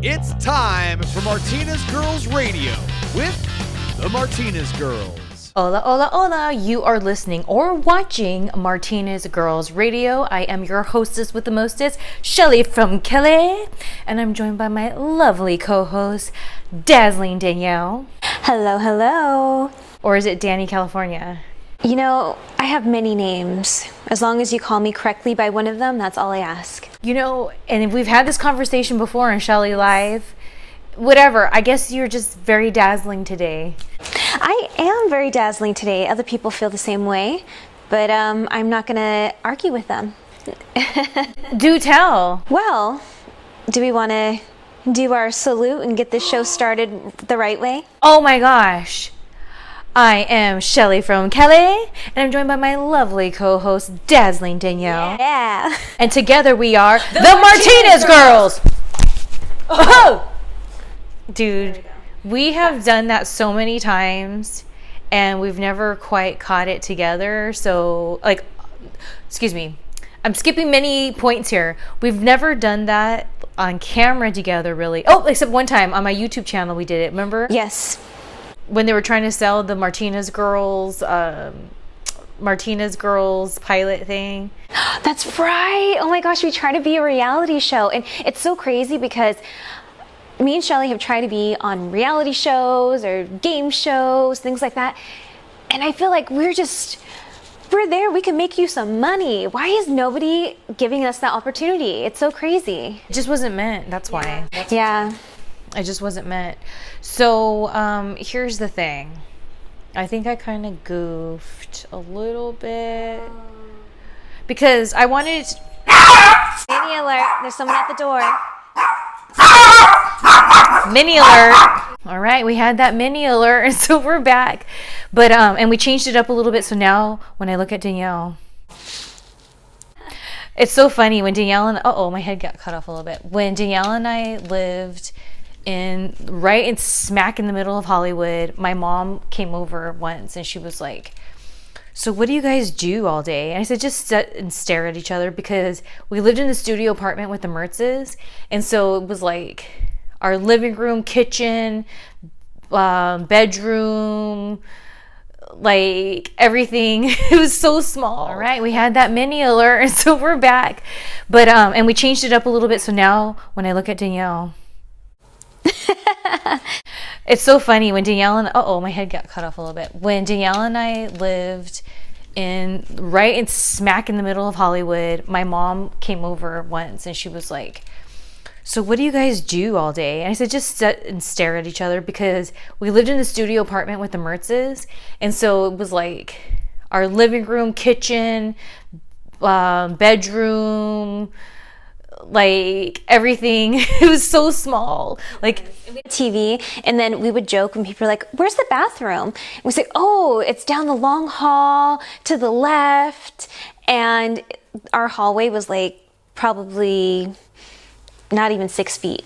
It's time for Martinez Girlz Radio with the Martinez Girlz. Hola, hola, hola. You are listening or watching Martinez Girlz Radio. I am your hostess with the mostest, Shelly from Kelly. And I'm joined by my lovely co-host, dazzling Danielle. Hello, hello. Or is it Danny, California? You know, I have many names. As long as you call me correctly by one of them, that's all I ask. You know, and we've had this conversation before on Shelly Live. Whatever, I guess you're just very dazzling today. I am very dazzling today. Other people feel the same way, but I'm not going to argue with them. Do tell. Well, do we want to do our salute and get this show started the right way? Oh my gosh. I am Shelly from Kelly, and I'm joined by my lovely co-host, dazzling Danielle. Yeah. And together we are the Martinez Girlz. Oh! Dude, we have done that so many times, and we've never quite caught it together. So, excuse me, I'm skipping many points here. We've never done that on camera together, really. Oh, except one time on my YouTube channel we did it, remember? Yes. When they were trying to sell the Martinez Girlz pilot thing. That's right. Oh my gosh, we try to be a reality show. And it's so crazy because me and Shelly have tried to be on reality shows or game shows, things like that. And I feel like we're there. We can make you some money. Why is nobody giving us that opportunity? It's so crazy. It just wasn't meant. That's why. Yeah. It just wasn't meant. So here's the thing. I think I kind of goofed a little bit because I wanted to... Mini alert. There's someone at the door. Mini alert. All right, we had that mini alert, and so we're back. But and we changed it up a little bit, so now when I look at Danielle, it's so funny when Danielle and my head got cut off a little bit. When Danielle and I lived right in smack in the middle of Hollywood, my mom came over once and she was like, so what do you guys do all day? And I said, just sit and stare at each other, because we lived in a studio apartment with the Mertzes, and so it was like our living room, kitchen, bedroom, like everything. It was so small. All right, we had that mini alert, and so we're back. But and we changed it up a little bit, so now when I look at Danielle, it's so funny when Danielle and my head got cut off a little bit. When Danielle and I lived right in smack in the middle of Hollywood, my mom came over once and she was like, so what do you guys do all day? And I said, just sit and stare at each other, because we lived in a studio apartment with the Mertzes, and so it was like our living room, kitchen, bedroom, like everything. It was so small. Like TV, and then we would joke when people were like, where's the bathroom? And we say, oh, it's down the long hall to the left. And our hallway was like probably not even 6 feet.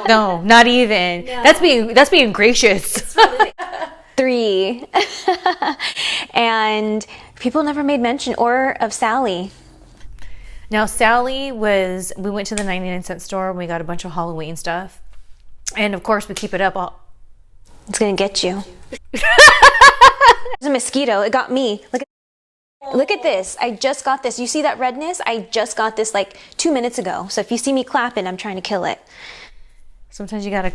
No, not even. No. That's being gracious. 3. And people never made mention of Sally. Now, Sally we went to the 99-cent store and we got a bunch of Halloween stuff. And of course, we keep it up. It's going to get you. There's a mosquito. It got me. Look at this. I just got this. You see that redness? I just got this like 2 minutes ago. So if you see me clapping, I'm trying to kill it. Sometimes you got to...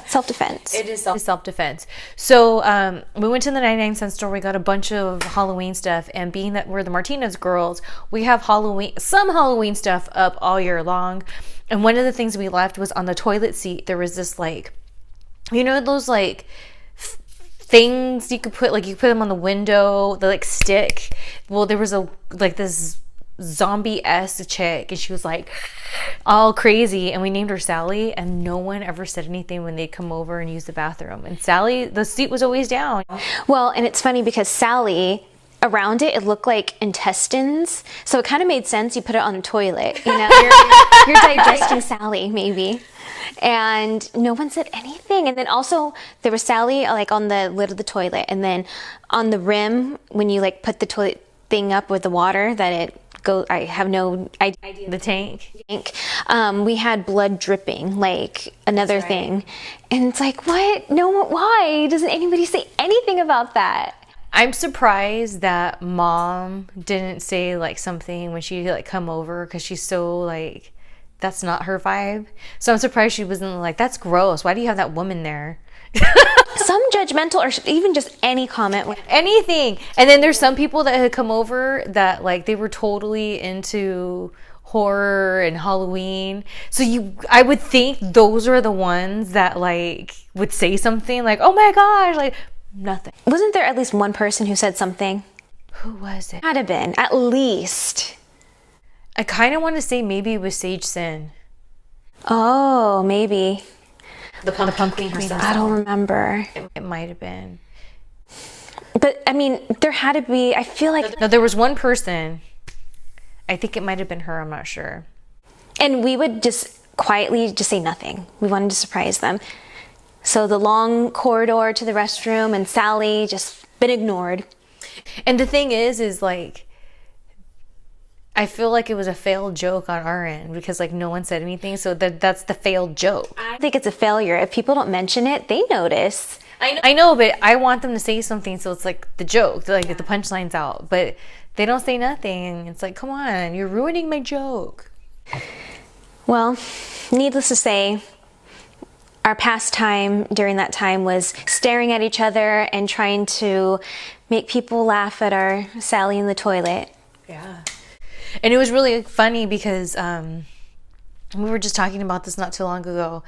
Self-defense. It is self-defense. So we went to the 99-cent store. We got a bunch of Halloween stuff, and being that we're the Martinez Girlz, we have some Halloween stuff up all year long. And one of the things we left was on the toilet seat. There was this those things you could put, you put them on the window, they stick. Well, there was this zombie-esque chick, and she was all crazy, and we named her Sally, and no one ever said anything when they'd come over and use the bathroom. And Sally, the seat was always down. Well, and it's funny because Sally, around it looked like intestines, so it kind of made sense you put it on the toilet, you're digesting Sally maybe. And no one said anything. And then also there was Sally on the lid of the toilet, and then on the rim when you put the toilet thing up with the water that it I have no idea. The tank. We had blood dripping, like another thing. And it's like, what? No, why? Doesn't anybody say anything about that? I'm surprised that mom didn't say like something when she like come over, because she's so like, that's not her vibe. So I'm surprised she wasn't like, that's gross. Why do you have that woman there? Some judgmental, or even just any comment. Anything. And then there's some people that had come over that like they were totally into horror and Halloween. So I would think those are the ones that like would say something like, oh my gosh, like nothing. Wasn't there at least one person who said something? Who was it? Had to been, at least. I kind of want to say maybe it was Sage Sin. Oh, maybe. The pumpkin queen. I don't remember. It might have been. But I mean, there had to be, I feel like. No, there was one person. I think it might have been her. I'm not sure. And we would just quietly just say nothing. We wanted to surprise them. So the long corridor to the restroom and Sally just been ignored. And the thing is like, I feel like it was a failed joke on our end because like no one said anything. So that's the failed joke. I think it's a failure. If people don't mention it, they notice. I know, but I want them to say something. So it's like the joke, like the punchline's out, but they don't say nothing. It's like, come on, you're ruining my joke. Well, needless to say, our pastime during that time was staring at each other and trying to make people laugh at our Sally in the toilet. Yeah. And it was really funny because we were just talking about this not too long ago.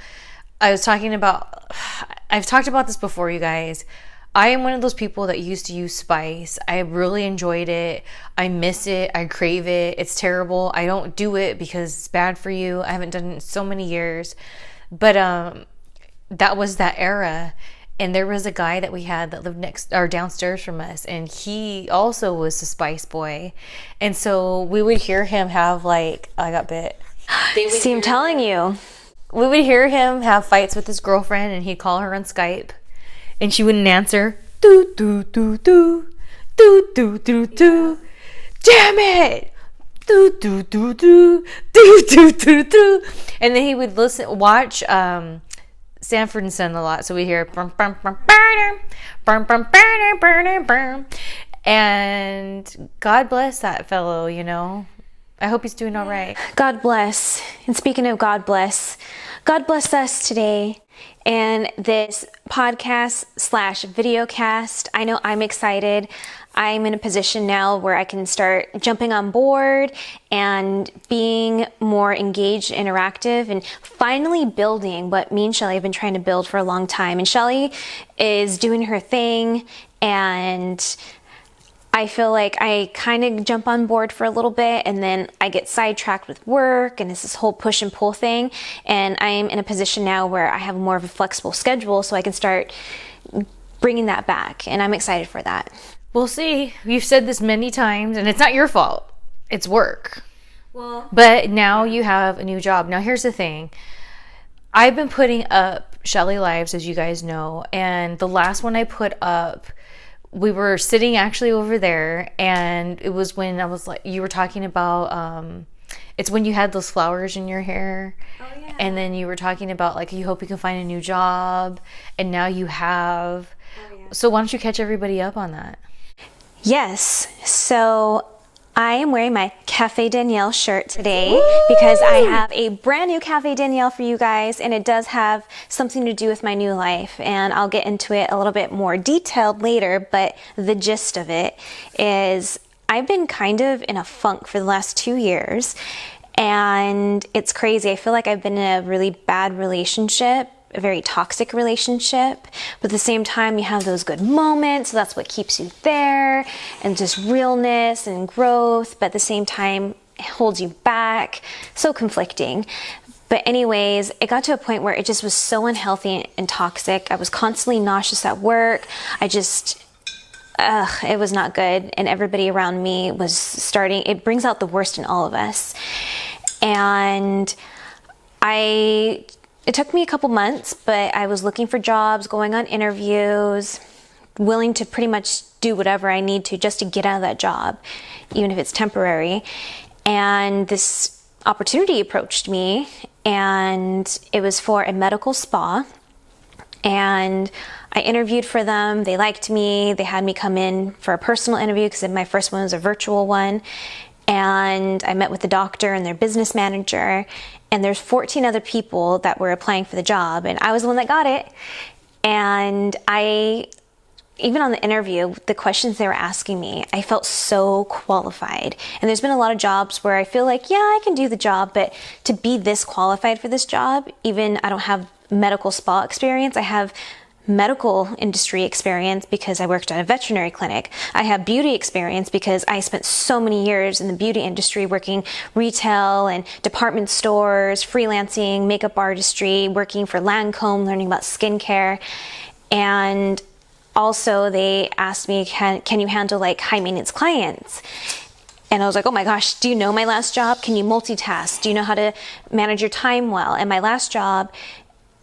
I've talked about this before, you guys. I am one of those people that used to use spice. I really enjoyed it. I miss it. I crave it. It's terrible. I don't do it because it's bad for you. I haven't done it in so many years. But that was that era. And there was a guy that we had that lived downstairs from us, and he also was a spice boy. And so we would hear him have like, I got bit. See, I'm telling you. We would hear him have fights with his girlfriend, and he'd call her on Skype, and she wouldn't answer. Do do do do do do do do. Damn it! Do do do do do do do do. And then he would watch Sanford and Son a lot, so we hear bum, bum, bum, bum, bum, bum, bum, bum, bum. And God bless that fellow, you know. I hope he's doing all right. God bless. And speaking of God bless us today and this podcast / videocast. I know I'm excited. I'm in a position now where I can start jumping on board and being more engaged, interactive, and finally building what me and Shelly have been trying to build for a long time. And Shelly is doing her thing, and I feel like I kind of jump on board for a little bit and then I get sidetracked with work, and it's this whole push and pull thing. And I am in a position now where I have more of a flexible schedule, so I can start bringing that back, and I'm excited for that. We'll see. You've said this many times, and it's not your fault. It's work. Well, but now you have a new job. Now here's the thing. I've been putting up Shelly Lives, as you guys know, and the last one I put up, we were sitting actually over there, and it was when I was like, you were talking about, it's when you had those flowers in your hair. Oh, yeah. And then you were talking about like, you hope you can find a new job, and now you have. Oh, yeah. So why don't you catch everybody up on that? Yes. So I am wearing my Cafe Danielle shirt today because I have a brand new Cafe Danielle for you guys, and it does have something to do with my new life, and I'll get into it a little bit more detailed later, but the gist of it is I've been kind of in a funk for the last 2 years, and it's crazy. I feel like I've been in a really bad relationship, a very toxic relationship, but at the same time you have those good moments, so that's what keeps you there, and just realness and growth, but at the same time it holds you back. So conflicting. But anyways, it got to a point where it just was so unhealthy and toxic. I was constantly nauseous at work. It was not good, and everybody around me was starting, it brings out the worst in all of us. And it took me a couple months, but I was looking for jobs, going on interviews, willing to pretty much do whatever I need to just to get out of that job, even if it's temporary. And this opportunity approached me, and it was for a medical spa. And I interviewed for them. They liked me. They had me come in for a personal interview because my first one was a virtual one. And I met with the doctor and their business manager. And there's 14 other people that were applying for the job. And I was the one that got it. And even on the interview, the questions they were asking me, I felt so qualified. And there's been a lot of jobs where I feel like, yeah, I can do the job, but to be this qualified for this job, even I don't have medical spa experience. I have medical industry experience because I worked at a veterinary clinic. I have beauty experience because I spent so many years in the beauty industry working retail and department stores, freelancing, makeup artistry, working for Lancome, learning about skincare. And also they asked me, can you handle like high maintenance clients? And I was like, oh my gosh, do you know my last job? Can you multitask? Do you know how to manage your time well? And my last job,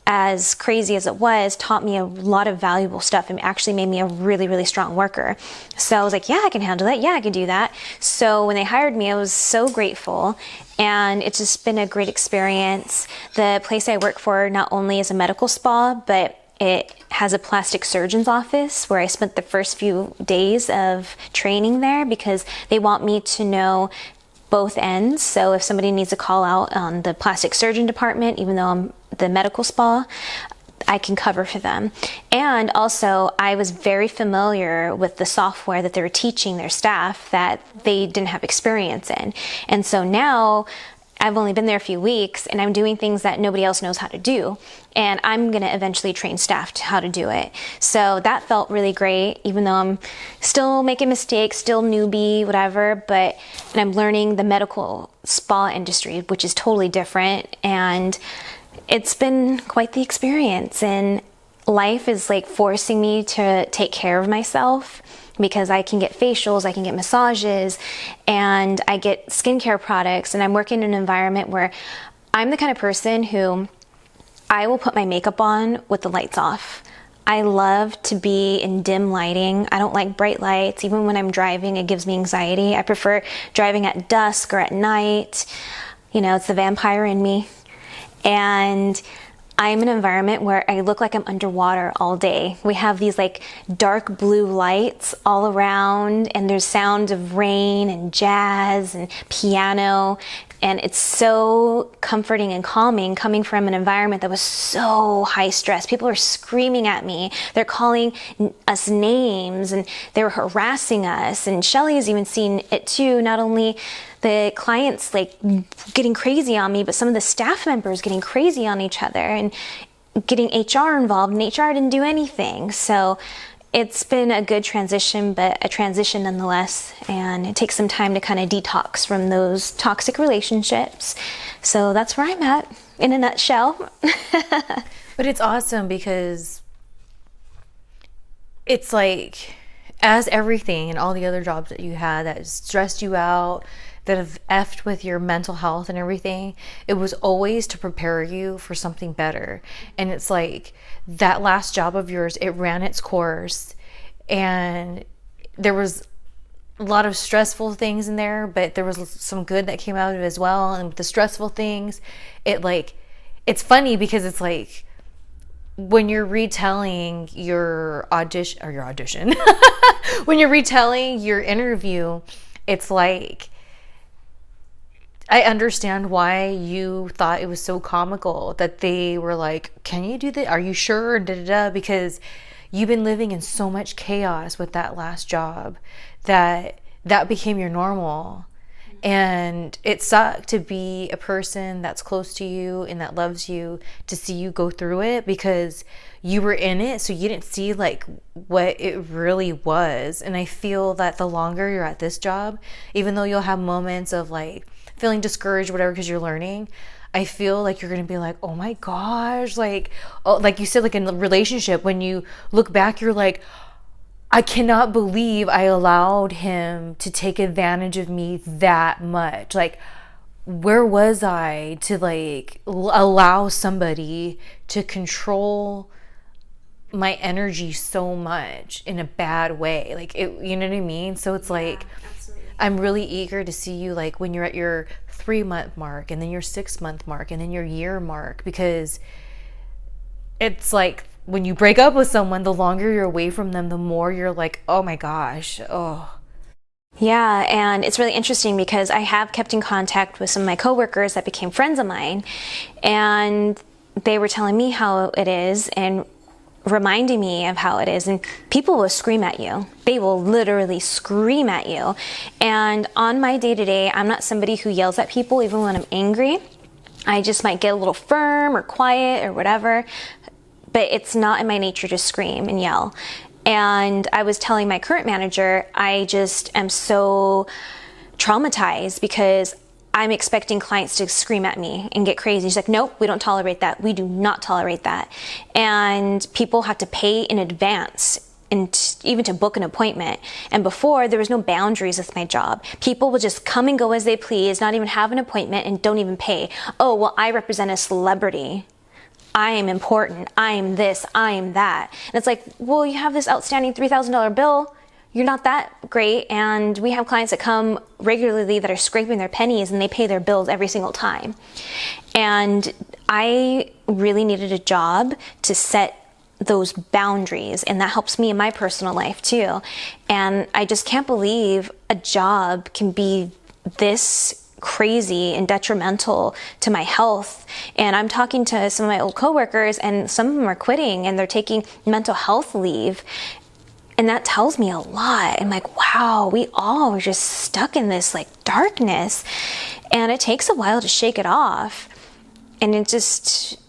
as crazy as it was, taught me a lot of valuable stuff and actually made me a really, really strong worker. So I was like, yeah, I can handle that. Yeah, I can do that. So when they hired me, I was so grateful. And it's just been a great experience. The place I work for not only is a medical spa, but it has a plastic surgeon's office where I spent the first few days of training there because they want me to know both ends. So if somebody needs a call out on the plastic surgeon department, even though I'm the medical spa, I can cover for them. And also I was very familiar with the software that they were teaching their staff that they didn't have experience in. And so now I've only been there a few weeks and I'm doing things that nobody else knows how to do. And I'm going to eventually train staff to how to do it. So that felt really great, even though I'm still making mistakes, still newbie, whatever, and I'm learning the medical spa industry, which is totally different. And it's been quite the experience. And life is like forcing me to take care of myself because I can get facials, I can get massages, and I get skincare products. And I'm working in an environment where I'm the kind of person who I will put my makeup on with the lights off. I love to be in dim lighting. I don't like bright lights. Even when I'm driving, it gives me anxiety. I prefer driving at dusk or at night. You know, it's the vampire in me. And I'm in an environment where I look like I'm underwater all day. We have these like dark blue lights all around, and there's sound of rain and jazz and piano. And it's so comforting and calming coming from an environment that was so high stress. People are screaming at me. They're calling us names and they were harassing us. And Shelly has even seen it too. Not only the clients like getting crazy on me, but some of the staff members getting crazy on each other and getting HR involved, and HR didn't do anything. So it's been a good transition, but a transition nonetheless. And it takes some time to kind of detox from those toxic relationships. So that's where I'm at in a nutshell. But it's awesome because it's like, as everything and all the other jobs that you had that stressed you out, that have effed with your mental health and everything, it was always to prepare you for something better. And it's like that last job of yours, it ran its course, and there was a lot of stressful things in there, but there was some good that came out of it as well. And with the stressful things, it's funny because it's like when you're retelling your audition, when you're retelling your interview, it's like, I understand why you thought it was so comical that they were like, can you do that? Are you sure? Because you've been living in so much chaos with that last job that became your normal. And it sucked to be a person that's close to you and that loves you, to see you go through it because you were in it. So you didn't see like what it really was. And I feel that the longer you're at this job, even though you'll have moments of like feeling discouraged, whatever, because you're learning, I feel like you're going to be like, oh my gosh, like you said, like in the relationship, when you look back, you're like, I cannot believe I allowed him to take advantage of me that much. Like, where was I to like allow somebody to control my energy so much in a bad way? Like, you know what I mean? So it's like, I'm really eager to see you like when you're at your 3-month mark and then your 6-month mark and then your year mark, because it's like when you break up with someone, the longer you're away from them, the more you're like, oh my gosh, oh. Yeah, and it's really interesting because I have kept in contact with some of my coworkers that became friends of mine, and they were telling me how it is and reminding me of how it is, and people will scream at you. They will literally scream at you. And on my day-to-day, I'm not somebody who yells at people even when I'm angry. I just might get a little firm or quiet or whatever, but it's not in my nature to scream and yell. And I was telling my current manager, I just am so traumatized because I'm expecting clients to scream at me and get crazy. She's like, nope, we don't tolerate that. We do not tolerate that. And people have to pay in advance and even to book an appointment. And before, there was no boundaries with my job. People would just come and go as they please, not even have an appointment and don't even pay. Oh, well, I represent a celebrity. I am important, I am this, I am that. And it's like, well, you have this outstanding $3,000 bill, you're not that great, and we have clients that come regularly that are scraping their pennies and they pay their bills every single time. And I really needed a job to set those boundaries, and that helps me in my personal life too. And I just can't believe a job can be this crazy and detrimental to my health. And I'm talking to some of my old coworkers, and some of them are quitting and they're taking mental health leave. And that tells me a lot. I'm like, wow, we all are just stuck in this like darkness. And it takes a while to shake it off. And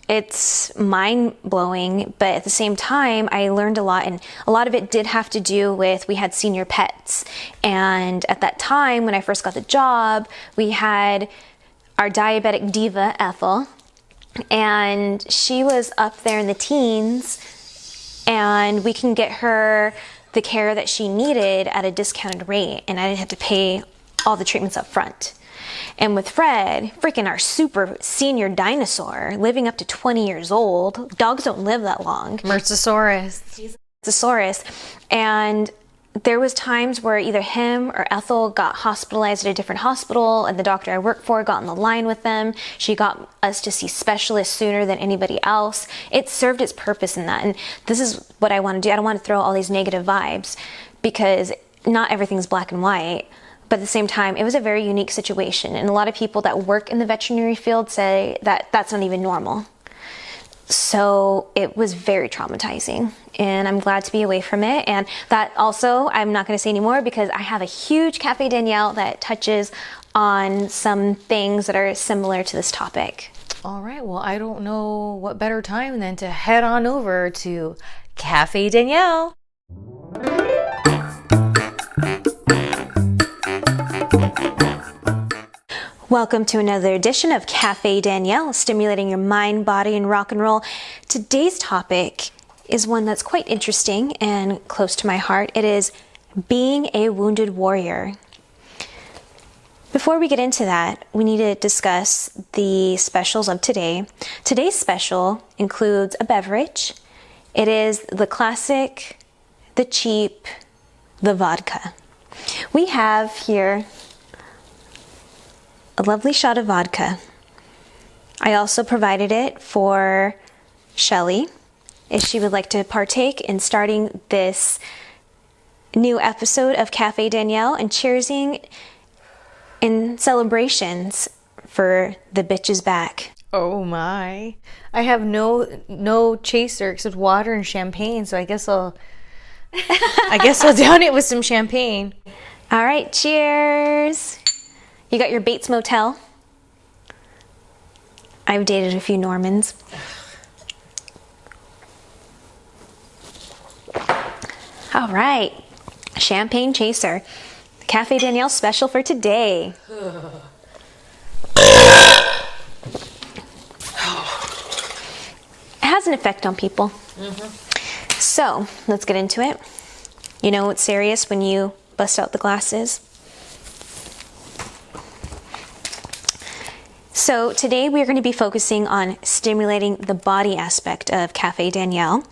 it's mind blowing, but at the same time, I learned a lot, and a lot of it did have to do with, we had senior pets. And at that time, when I first got the job, we had our diabetic diva, Ethel, and she was up there in the teens, and we can get her the care that she needed at a discounted rate, and I didn't have to pay all the treatments up front. And with Fred, freaking our super senior dinosaur, living up to 20 years old. Dogs don't live that long. Mercosaurus. And there was times where either him or Ethel got hospitalized at a different hospital, and the doctor I worked for got on the line with them. She got us to see specialists sooner than anybody else. It served its purpose in that. And this is what I want to do. I don't want to throw all these negative vibes, because not everything's black and white. But at the same time, it was a very unique situation. And a lot of people that work in the veterinary field say that that's not even normal. So it was very traumatizing, and I'm glad to be away from it. And that also, I'm not going to say anymore, because I have a huge Cafe Danielle that touches on some things that are similar to this topic. All right, well, I don't know what better time than to head on over to Cafe Danielle. Welcome to another edition of Cafe Danielle, stimulating your mind, body, and rock and roll. Today's topic is one that's quite interesting and close to my heart. It is being a wounded warrior. Before we get into that, we need to discuss the specials of today. Today's special includes a beverage. It is the classic, the cheap, the vodka. We have here a lovely shot of vodka. I also provided it for Shelly, if she would like to partake in starting this new episode of Cafe Danielle and cheersing in celebrations for the bitches back. Oh my. I have no chaser except water and champagne, so I guess I'll down it with some champagne. All right, cheers. You got your Bates Motel. I've dated a few Normans. All right, champagne chaser. Cafe Danielle special for today. It has an effect on people. Mm-hmm. So, let's get into it. You know it's serious when you bust out the glasses. So today we're going to be focusing on stimulating the body aspect of Cafe Danielle.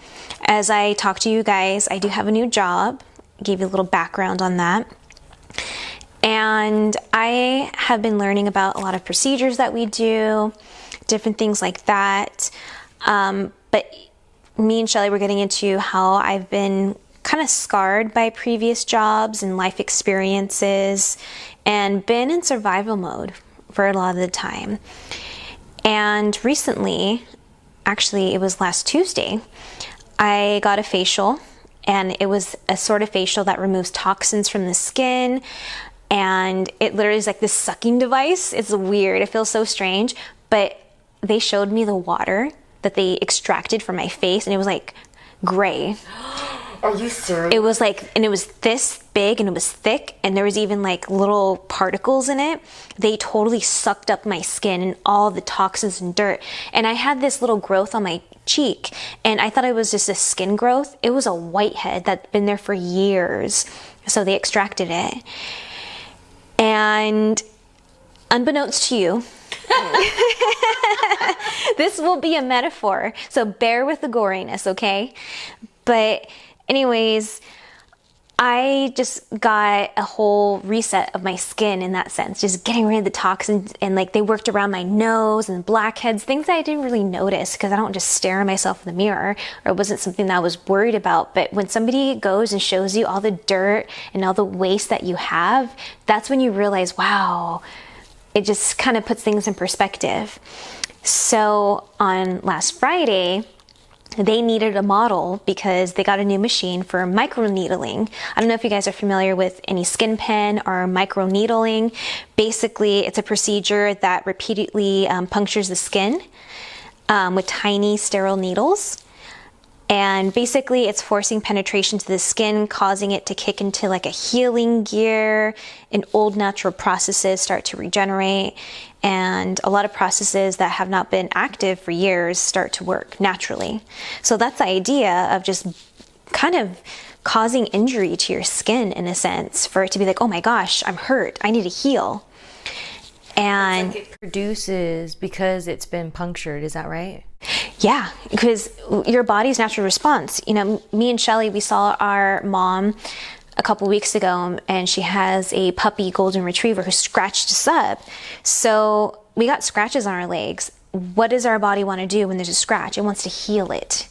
As I talk to you guys, I do have a new job. I'll give you a little background on that. And I have been learning about a lot of procedures that we do, different things like that. But me and Shelly were getting into how I've been kind of scarred by previous jobs and life experiences and been in survival mode for a lot of the time. And recently, actually it was last Tuesday, I got a facial, and it was a sort of facial that removes toxins from the skin. And it literally is like this sucking device. It's weird. It feels so strange. But they showed me the water that they extracted from my face, and it was like gray. Are you serious? It was like, and it was this big, and it was thick, and there was even like little particles in it. They totally sucked up my skin and all the toxins and dirt. And I had this little growth on my cheek, and I thought it was just a skin growth. It was a whitehead that'd been there for years. So they extracted it. And unbeknownst to you, this will be a metaphor, so bear with the goriness, okay? But anyways, I just got a whole reset of my skin in that sense, just getting rid of the toxins, and like they worked around my nose and blackheads, things that I didn't really notice because I don't just stare at myself in the mirror, or it wasn't something that I was worried about. But when somebody goes and shows you all the dirt and all the waste that you have, that's when you realize, wow, it just kind of puts things in perspective. So on last Friday, they needed a model because they got a new machine for microneedling. I don't know if you guys are familiar with any skin pen or microneedling. Basically, it's a procedure that repeatedly punctures the skin with tiny sterile needles. And basically, it's forcing penetration to the skin, causing it to kick into like a healing gear, and old natural processes start to regenerate. And a lot of processes that have not been active for years start to work naturally. So that's the idea of just kind of causing injury to your skin in a sense, for it to be like, oh my gosh, I'm hurt, I need to heal. And It's like it produces because it's been punctured, is that right? yeah, because your body's natural response. You know, me and Shelly, we saw our mom a couple weeks ago, and she has a puppy golden retriever who scratched us up. So we got scratches on our legs. What does our body want to do when there's a scratch? It wants to heal it,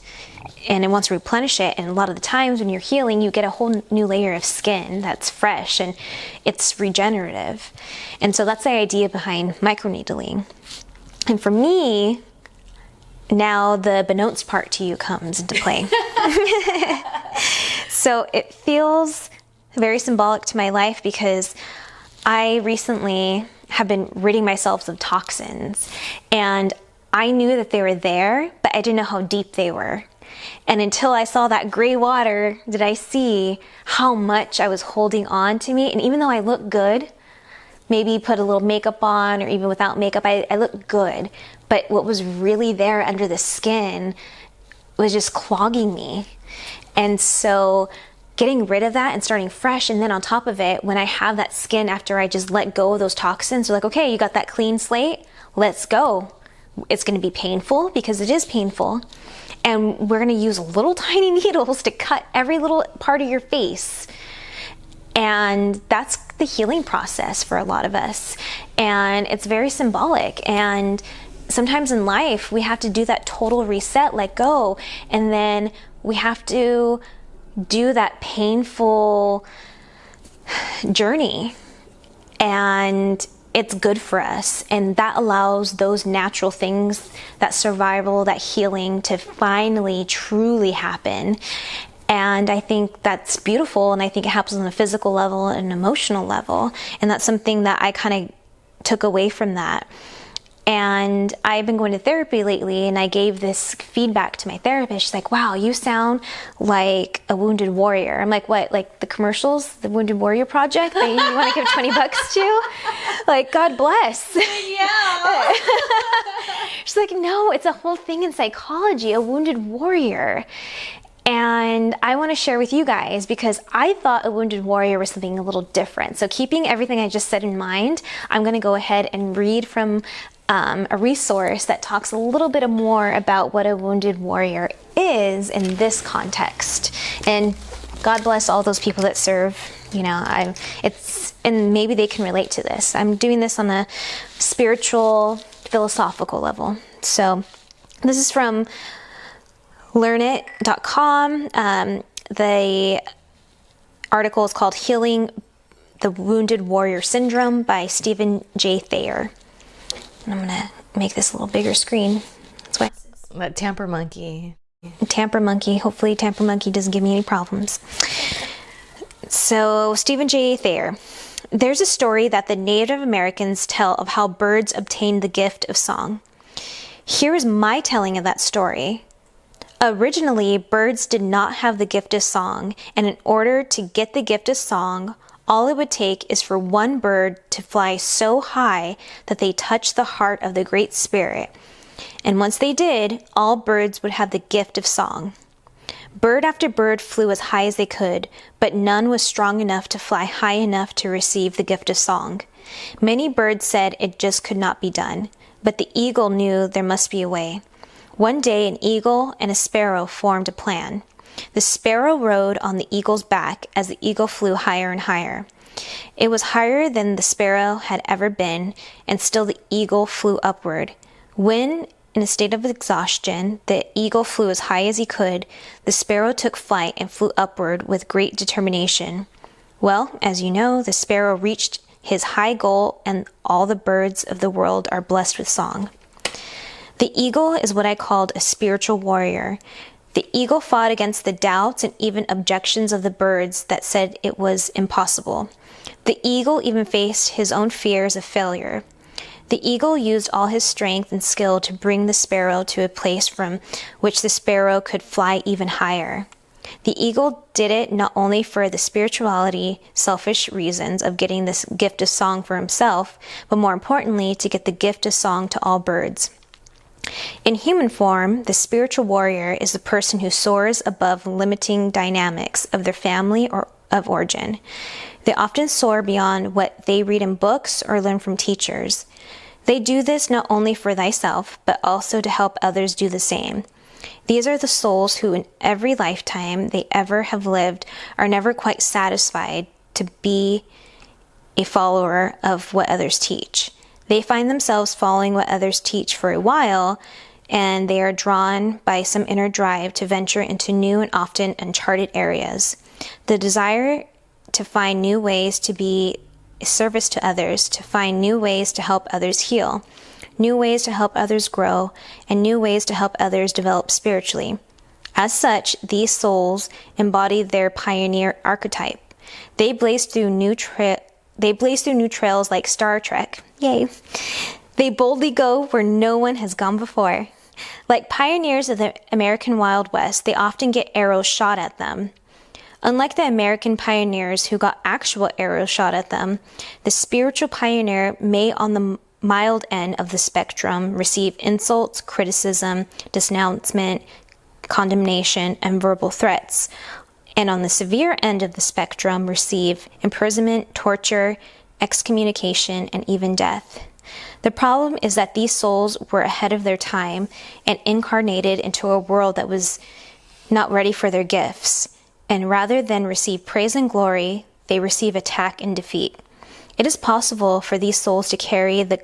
and it wants to replenish it. And a lot of the times when you're healing, you get a whole new layer of skin that's fresh and it's regenerative. And so that's the idea behind microneedling. And for me, now the beknownst part to you comes into play. So it feels very symbolic to my life because I recently have been ridding myself of toxins, and I knew that they were there, but I didn't know how deep they were. And until I saw that gray water, did I see how much I was holding on to me. And even though I look good, maybe put a little makeup on, or even without makeup, I look good. But what was really there under the skin was just clogging me. And so getting rid of that and starting fresh, and then on top of it, when I have that skin after I just let go of those toxins, they're like, okay, you got that clean slate, let's go. It's going to be painful because it is painful. And we're going to use little tiny needles to cut every little part of your face. And that's the healing process for a lot of us. And it's very symbolic. And sometimes in life, we have to do that total reset, let go. And then we have to do that painful journey. And it's good for us. And that allows those natural things, that survival, that healing, to finally truly happen. And I think that's beautiful. And I think it happens on a physical level and an emotional level. And that's something that I kind of took away from that. And I've been going to therapy lately, and I gave this feedback to my therapist. She's like, wow, you sound like a wounded warrior. I'm like, what? Like the commercials, the Wounded Warrior Project that you want to give $20 to? Like, God bless. Yeah. She's like, no, it's a whole thing in psychology, a wounded warrior. And I want to share with you guys because I thought a wounded warrior was something a little different. So keeping everything I just said in mind, I'm going to go ahead and read from a resource that talks a little bit more about what a wounded warrior is in this context. And God bless all those people that serve. You know, it's and maybe they can relate to this. I'm doing this on a spiritual, philosophical level. So this is from Linktr.com. The article is called Healing the Wounded Warrior Syndrome by Stephen J. Thayer. And I'm going to make this a little bigger screen. That's why. That Tamper Monkey. Tamper Monkey. Hopefully Tamper Monkey doesn't give me any problems. So, Stephen J. Thayer. There's a story that the Native Americans tell of how birds obtained the gift of song. Here is my telling of that story. Originally, birds did not have the gift of song, and in order to get the gift of song, all it would take is for one bird to fly so high that they touched the heart of the Great Spirit. And once they did, all birds would have the gift of song. Bird after bird flew as high as they could, but none was strong enough to fly high enough to receive the gift of song. Many birds said it just could not be done, but the eagle knew there must be a way. One day, an eagle and a sparrow formed a plan. The sparrow rode on the eagle's back as the eagle flew higher and higher. It was higher than the sparrow had ever been, and still the eagle flew upward. When, in a state of exhaustion, the eagle flew as high as he could, the sparrow took flight and flew upward with great determination. Well, as you know, the sparrow reached his high goal, and all the birds of the world are blessed with song. The eagle is what I called a spiritual warrior. The eagle fought against the doubts and even objections of the birds that said it was impossible. The eagle even faced his own fears of failure. The eagle used all his strength and skill to bring the sparrow to a place from which the sparrow could fly even higher. The eagle did it not only for the spirituality, selfish reasons of getting this gift of song for himself, but more importantly, to get the gift of song to all birds. In human form, the spiritual warrior is the person who soars above limiting dynamics of their family or of origin. They often soar beyond what they read in books or learn from teachers. They do this not only for thyself, but also to help others do the same. These are the souls who in every lifetime they ever have lived are never quite satisfied to be a follower of what others teach. They find themselves following what others teach for a while, and they are drawn by some inner drive to venture into new and often uncharted areas. The desire to find new ways to be a service to others, to find new ways to help others heal, new ways to help others grow, and new ways to help others develop spiritually. As such, these souls embody their pioneer archetype. They blaze through new trails like Star Trek. Yay. They boldly go where no one has gone before. Like pioneers of the American Wild West, they often get arrows shot at them. Unlike the American pioneers who got actual arrows shot at them, the spiritual pioneer may, on the mild end of the spectrum, receive insults, criticism, denouncement, condemnation, and verbal threats. And on the severe end of the spectrum, receive imprisonment, torture, excommunication, and even death. The problem is that these souls were ahead of their time and incarnated into a world that was not ready for their gifts. And rather than receive praise and glory, they receive attack and defeat. It is possible for these souls to carry the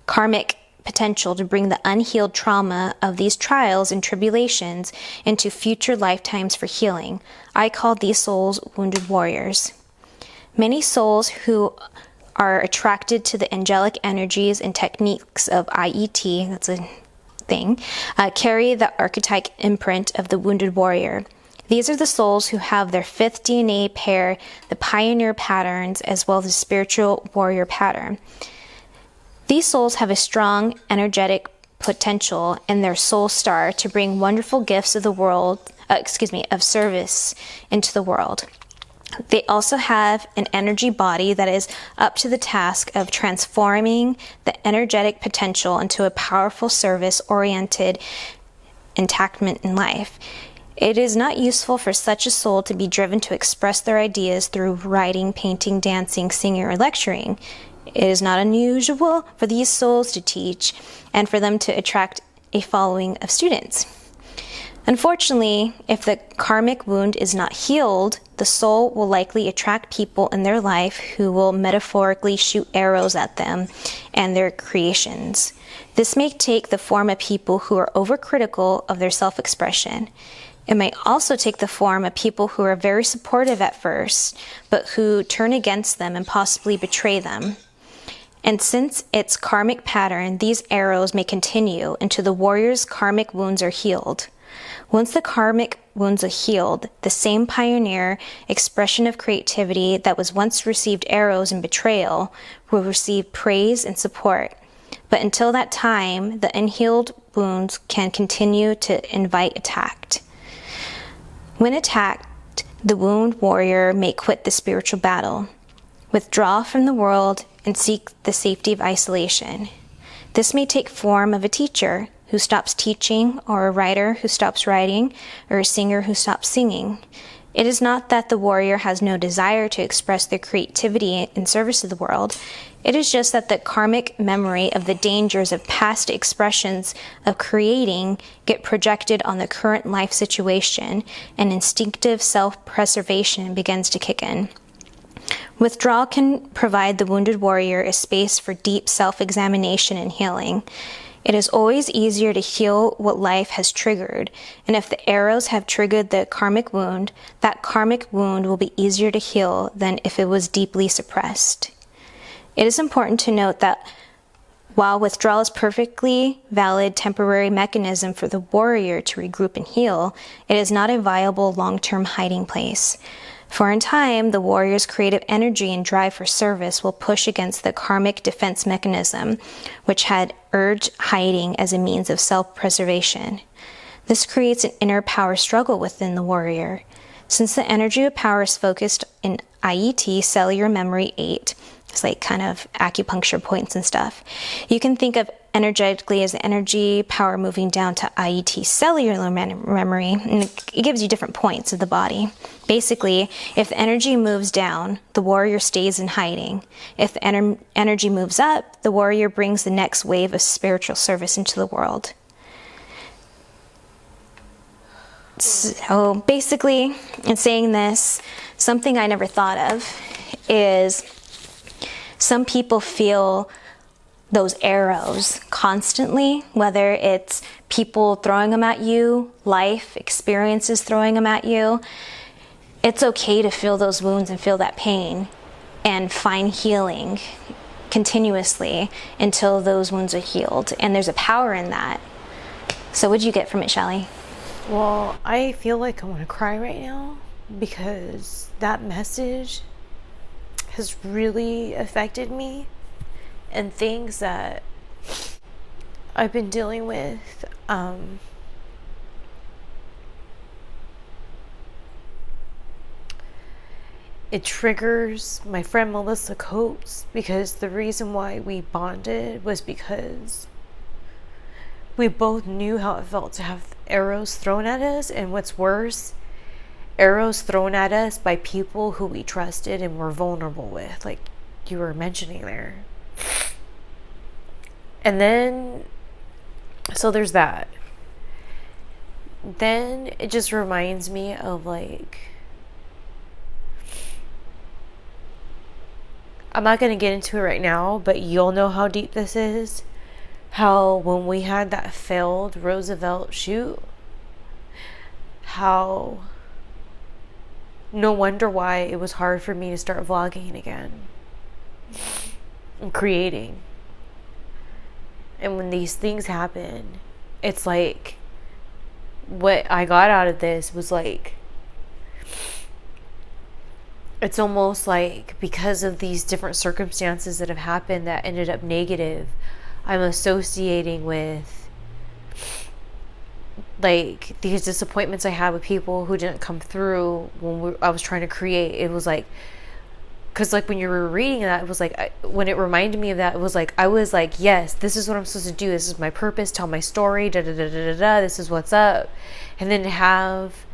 karmic potential to bring the unhealed trauma of these trials and tribulations into future lifetimes for healing. I call these souls wounded warriors. Many souls who are attracted to the angelic energies and techniques of IET, that's a thing, carry the archetype imprint of the wounded warrior. These are the souls who have their fifth DNA pair, the pioneer patterns, as well as the spiritual warrior pattern. These souls have a strong, energetic potential in their soul star to bring wonderful gifts of the world, of service into the world. They also have an energy body that is up to the task of transforming the energetic potential into a powerful service-oriented enactment in life. It is not useful for such a soul to be driven to express their ideas through writing, painting, dancing, singing, or lecturing. It is not unusual for these souls to teach and for them to attract a following of students. Unfortunately, if the karmic wound is not healed, the soul will likely attract people in their life who will metaphorically shoot arrows at them and their creations. This may take the form of people who are overcritical of their self-expression. It may also take the form of people who are very supportive at first, but who turn against them and possibly betray them. And since it's karmic pattern, these arrows may continue until the warrior's karmic wounds are healed. Once the karmic wounds are healed, the same pioneer expression of creativity that was once received arrows and betrayal will receive praise and support. But until that time, the unhealed wounds can continue to invite attack. When attacked, the wound warrior may quit the spiritual battle, withdraw from the world, and seek the safety of isolation. This may take form of a teacher who stops teaching, or a writer who stops writing, or a singer who stops singing. It is not that the warrior has no desire to express their creativity in service of the world. It is just that the karmic memory of the dangers of past expressions of creating get projected on the current life situation, and instinctive self-preservation begins to kick in. Withdrawal can provide the wounded warrior a space for deep self-examination and healing. It is always easier to heal what life has triggered, and if the arrows have triggered the karmic wound, that karmic wound will be easier to heal than if it was deeply suppressed. It is important to note that while withdrawal is a perfectly valid temporary mechanism for the warrior to regroup and heal, it is not a viable long-term hiding place. For in time, the warrior's creative energy and drive for service will push against the karmic defense mechanism, which had urged hiding as a means of self-preservation. This creates an inner power struggle within the warrior. Since the energy of power is focused in IET, cellular memory 8, it's like kind of acupuncture points and stuff, you can think of energetically as the energy power moving down to IET cellular memory, and it gives you different points of the body. Basically, if the energy moves down, the warrior stays in hiding. If the energy moves up, the warrior brings the next wave of spiritual service into the world. So basically, in saying this, something I never thought of is some people feel those arrows constantly, whether it's people throwing them at you, life experiences throwing them at you. It's okay to feel those wounds and feel that pain and find healing continuously until those wounds are healed. And there's a power in that. So what'd you get from it, Shelly? Well, I feel like I want to cry right now because that message has really affected me and things that I've been dealing with. It triggers my friend Melissa Coates because the reason why we bonded was because we both knew how it felt to have arrows thrown at us, and what's worse, arrows thrown at us by people who we trusted and were vulnerable with, like you were mentioning there. And then, so there's that. Then it just reminds me of like, I'm not going to get into it right now, but you'll know how deep this is. How when we had that failed Roosevelt shoot, how no wonder why it was hard for me to start vlogging again and creating. And when these things happen, it's like what I got out of this was like, it's almost like because of these different circumstances that have happened that ended up negative, I'm associating with like these disappointments I had with people who didn't come through when I was trying to create. It was like, because like when you were reading that, it was like, when it reminded me of that, it was like, I was like, yes, this is what I'm supposed to do. This is my purpose. Tell my story. Da da da da da da. This is what's up. And then to have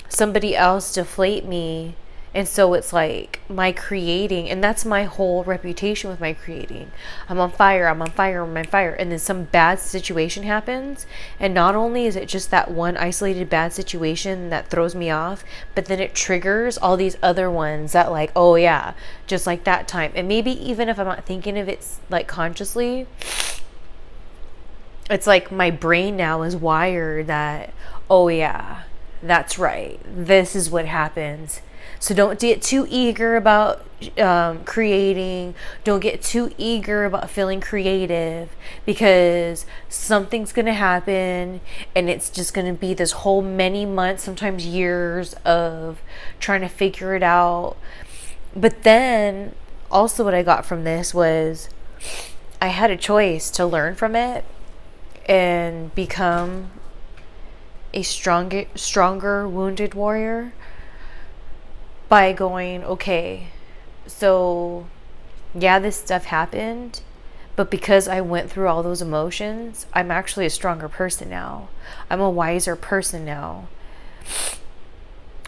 somebody else deflate me And so it's like my creating, and that's my whole reputation with my creating. I'm on fire, I'm on fire, I'm on fire. And then some bad situation happens. And not only is it just that one isolated bad situation that throws me off, but then it triggers all these other ones that like, oh yeah, just like that time. And maybe even if I'm not thinking of it like consciously, it's like my brain now is wired that, oh yeah, that's right. This is what happens. So don't get too eager about creating. Don't get too eager about feeling creative, because something's going to happen and it's just going to be this whole many months, sometimes years of trying to figure it out. But then also what I got from this was I had a choice to learn from it and become a stronger wounded warrior by going, okay, so yeah, this stuff happened, but because I went through all those emotions, I'm actually a stronger person now. I'm a wiser person now.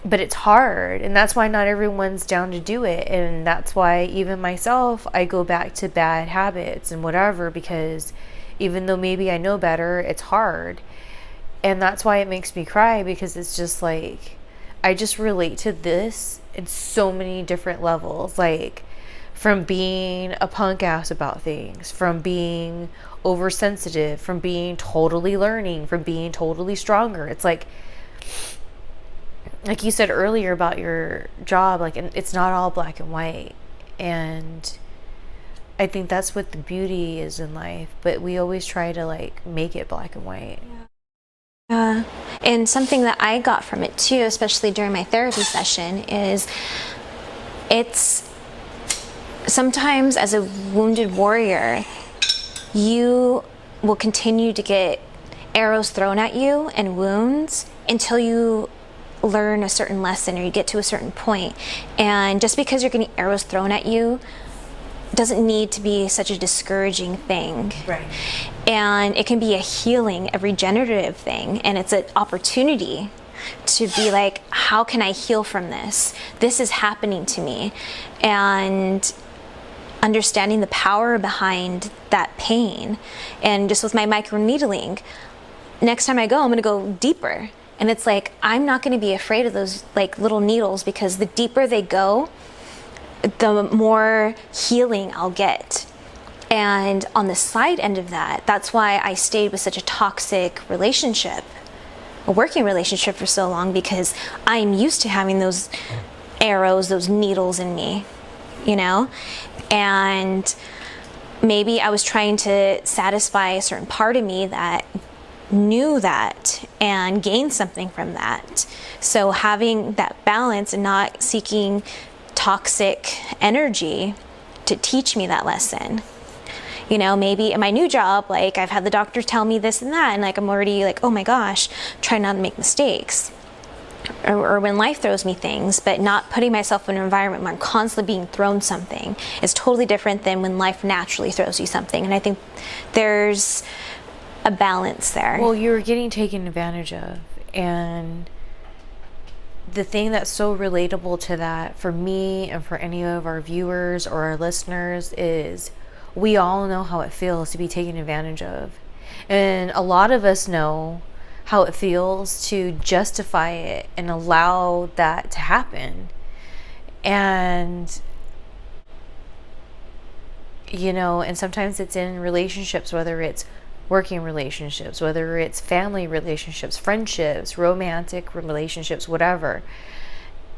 But it's hard, and that's why not everyone's down to do it. And that's why even myself, I go back to bad habits and whatever, because even though maybe I know better, it's hard. And that's why it makes me cry, because it's just like, I just relate to this in so many different levels. Like, from being a punk ass about things, from being oversensitive, from being totally learning, from being totally stronger. It's like you said earlier about your job, like, it's not all black and white. And I think that's what the beauty is in life, but we always try to like make it black and white. And something that I got from it too, especially during my therapy session, is it's sometimes as a wounded warrior, you will continue to get arrows thrown at you and wounds until you learn a certain lesson or you get to a certain point. And just because you're getting arrows thrown at you doesn't need to be such a discouraging thing. Right. And it can be a healing, a regenerative thing, and it's an opportunity to be like, how can I heal from this? This is happening to me. And understanding the power behind that pain. And just with my microneedling, next time I go, I'm going to go deeper. And it's like, I'm not going to be afraid of those like little needles, because the deeper they go, the more healing I'll get. And on the side end of that, that's why I stayed with such a toxic relationship, a working relationship, for so long, because I'm used to having those arrows, those needles in me, you know? And maybe I was trying to satisfy a certain part of me that knew that and gained something from that. So having that balance and not seeking toxic energy to teach me that lesson. You know, maybe in my new job, like I've had the doctor tell me this and that, and like I'm already like, oh my gosh, try not to make mistakes. Or when life throws me things, but not putting myself in an environment where I'm constantly being thrown something is totally different than when life naturally throws you something. And I think there's a balance there. Well, you're getting taken advantage of, and the thing that's so relatable to that for me and for any of our viewers or our listeners is we all know how it feels to be taken advantage of. And a lot of us know how it feels to justify it and allow that to happen. And, you know, and sometimes it's in relationships, whether it's working relationships, whether it's family relationships, friendships, romantic relationships, whatever.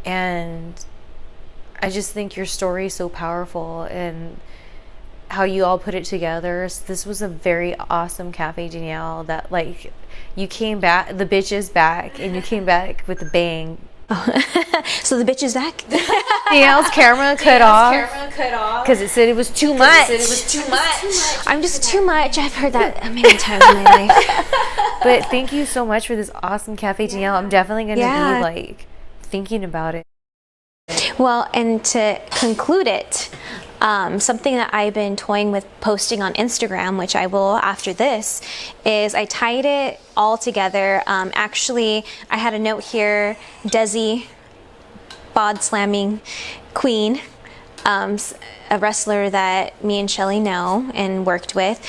And I just think your story is so powerful, and how you all put it together. This was a very awesome Cafe Danielle, that like you came back, the bitch is back, and you came back with a bang. So the bitch is back? Danielle's camera cut off because it said it was too much. I'm just too much. I've heard that many times in my life. But thank you so much for this awesome Cafe Danielle. I'm definitely going to be like thinking about it. Well, and to conclude it, something that I've been toying with posting on Instagram, which I will after this, is I tied it all together. Actually, I had a note here, Desi bod slamming queen, a wrestler that me and Shelly know and worked with.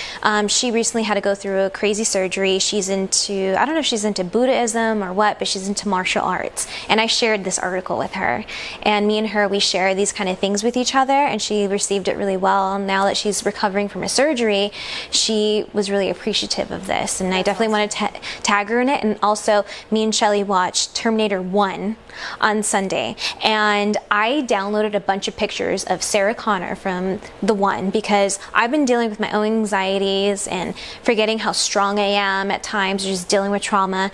She recently had to go through a crazy surgery. She's into, I don't know if she's into Buddhism or what, but she's into martial arts. And I shared this article with her. And me and her, we share these kind of things with each other, and she received it really well. Now that she's recovering from a surgery, she was really appreciative of this. And I definitely want to tag her in it. And also, me and Shelly watched Terminator 1 on Sunday. And I downloaded a bunch of pictures of Sarah Connor from the one, because I've been dealing with my own anxieties and forgetting how strong I am at times, just dealing with trauma.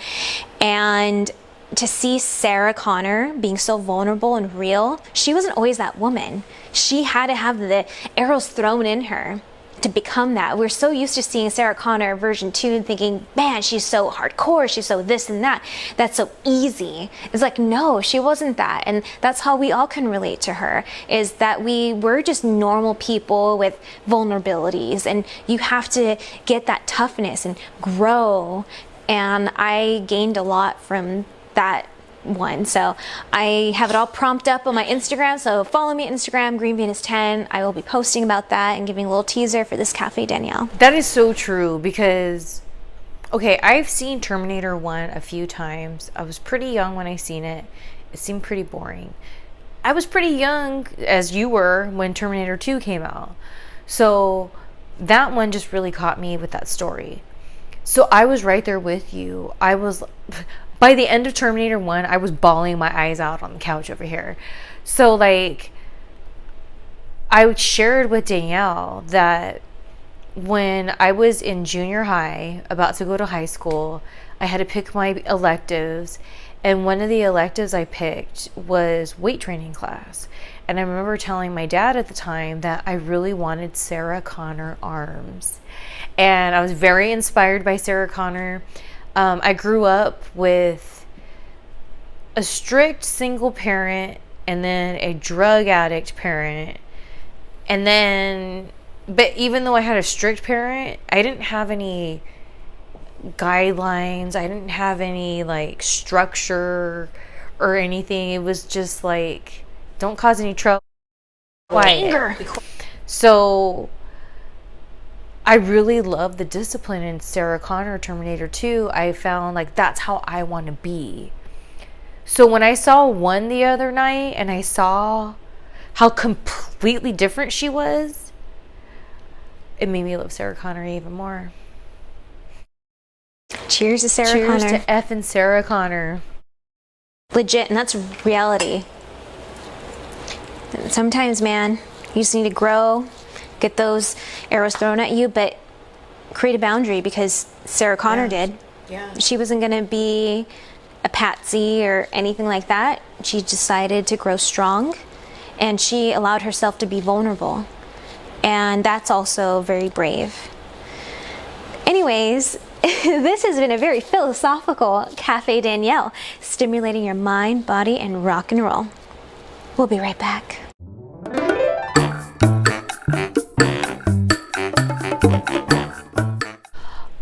And to see Sarah Connor being so vulnerable and real, she wasn't always that woman. She had to have the arrows thrown in her to become that. We're so used to seeing Sarah Connor version 2 and thinking, man, she's so hardcore, she's so this and that, that's so easy. It's like, no, she wasn't that. And that's how we all can relate to her, is that we were just normal people with vulnerabilities, and you have to get that toughness and grow. And I gained a lot from that one. So I have it all prompted up on my Instagram, so follow me on Instagram, greenvenus10. I will be posting about that and giving a little teaser for this Cafe Danielle. That is so true, because okay, I've seen Terminator 1 a few times. I was pretty young when I seen it. It seemed pretty boring. I was pretty young, as you were, when Terminator 2 came out. So that one just really caught me with that story. So I was right there with you. I was, by the end of Terminator 1, I was bawling my eyes out on the couch over here. So like, I shared with Danielle that when I was in junior high, about to go to high school, I had to pick my electives. And one of the electives I picked was weight training class. And I remember telling my dad at the time that I really wanted Sarah Connor arms. And I was very inspired by Sarah Connor. I grew up with a strict single parent, and then a drug addict parent. And then, but even though I had a strict parent, I didn't have any guidelines. I didn't have any like structure or anything. It was just like, don't cause any trouble. Quiet. So I really love the discipline in Sarah Connor Terminator 2. I found like that's how I want to be. So when I saw 1 the other night and I saw how completely different she was, it made me love Sarah Connor even more. Cheers to Sarah Connor. Cheers to effing Sarah Connor. Legit, and that's reality. Sometimes, man, you just need to grow, get those arrows thrown at you, but create a boundary, because Sarah Connor did. Yeah. She wasn't going to be a patsy or anything like that. She decided to grow strong, and she allowed herself to be vulnerable. And that's also very brave. Anyways, this has been a very philosophical Cafe Danielle, stimulating your mind, body, and rock and roll. We'll be right back.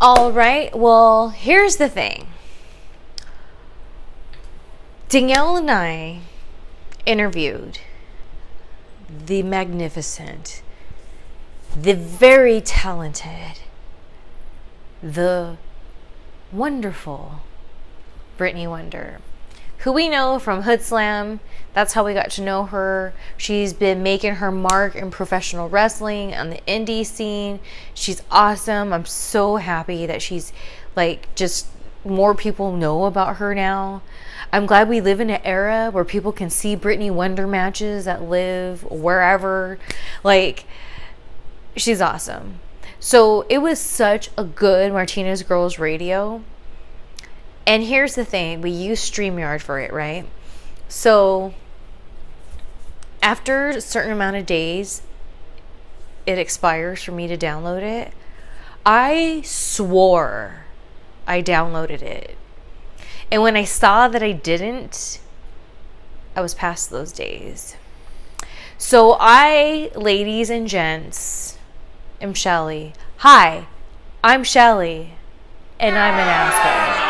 All right, well, here's the thing. Danielle and I interviewed the magnificent, the very talented, the wonderful Brittany Wonder, who we know from Hood Slam. That's how we got to know her. She's been making her mark in professional wrestling on the indie scene. She's awesome. I'm so happy that she's like, just more people know about her now. I'm glad we live in an era where people can see Brittany Wonder matches that live wherever. Like, she's awesome. So it was such a good Martinez Girlz radio. And here's the thing, we use StreamYard for it, right? So after a certain amount of days, it expires for me to download it. I swore I downloaded it. And when I saw that I didn't, I was past those days. So I, ladies and gents, am Shelly. Hi, I'm Shelly, and I'm an asshole.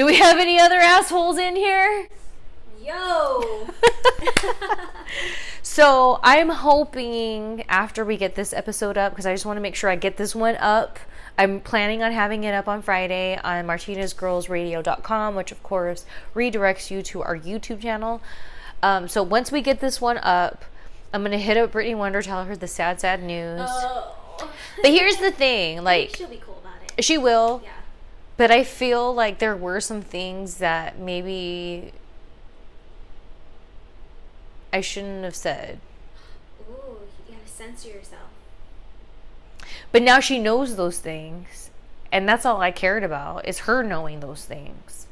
Do we have any other assholes in here? Yo. So I'm hoping after we get this episode up, because I just want to make sure I get this one up. I'm planning on having it up on Friday on MartinezGirlzRadio.com, which of course redirects you to our YouTube channel. So once we get this one up, I'm going to hit up Brittany Wonder, tell her the sad news. Oh. But here's the thing, like, she'll be cool about it. she will. Yeah. But I feel like there were some things that maybe I shouldn't have said. Ooh, you gotta censor yourself. But now she knows those things. And that's all I cared about, is her knowing those things.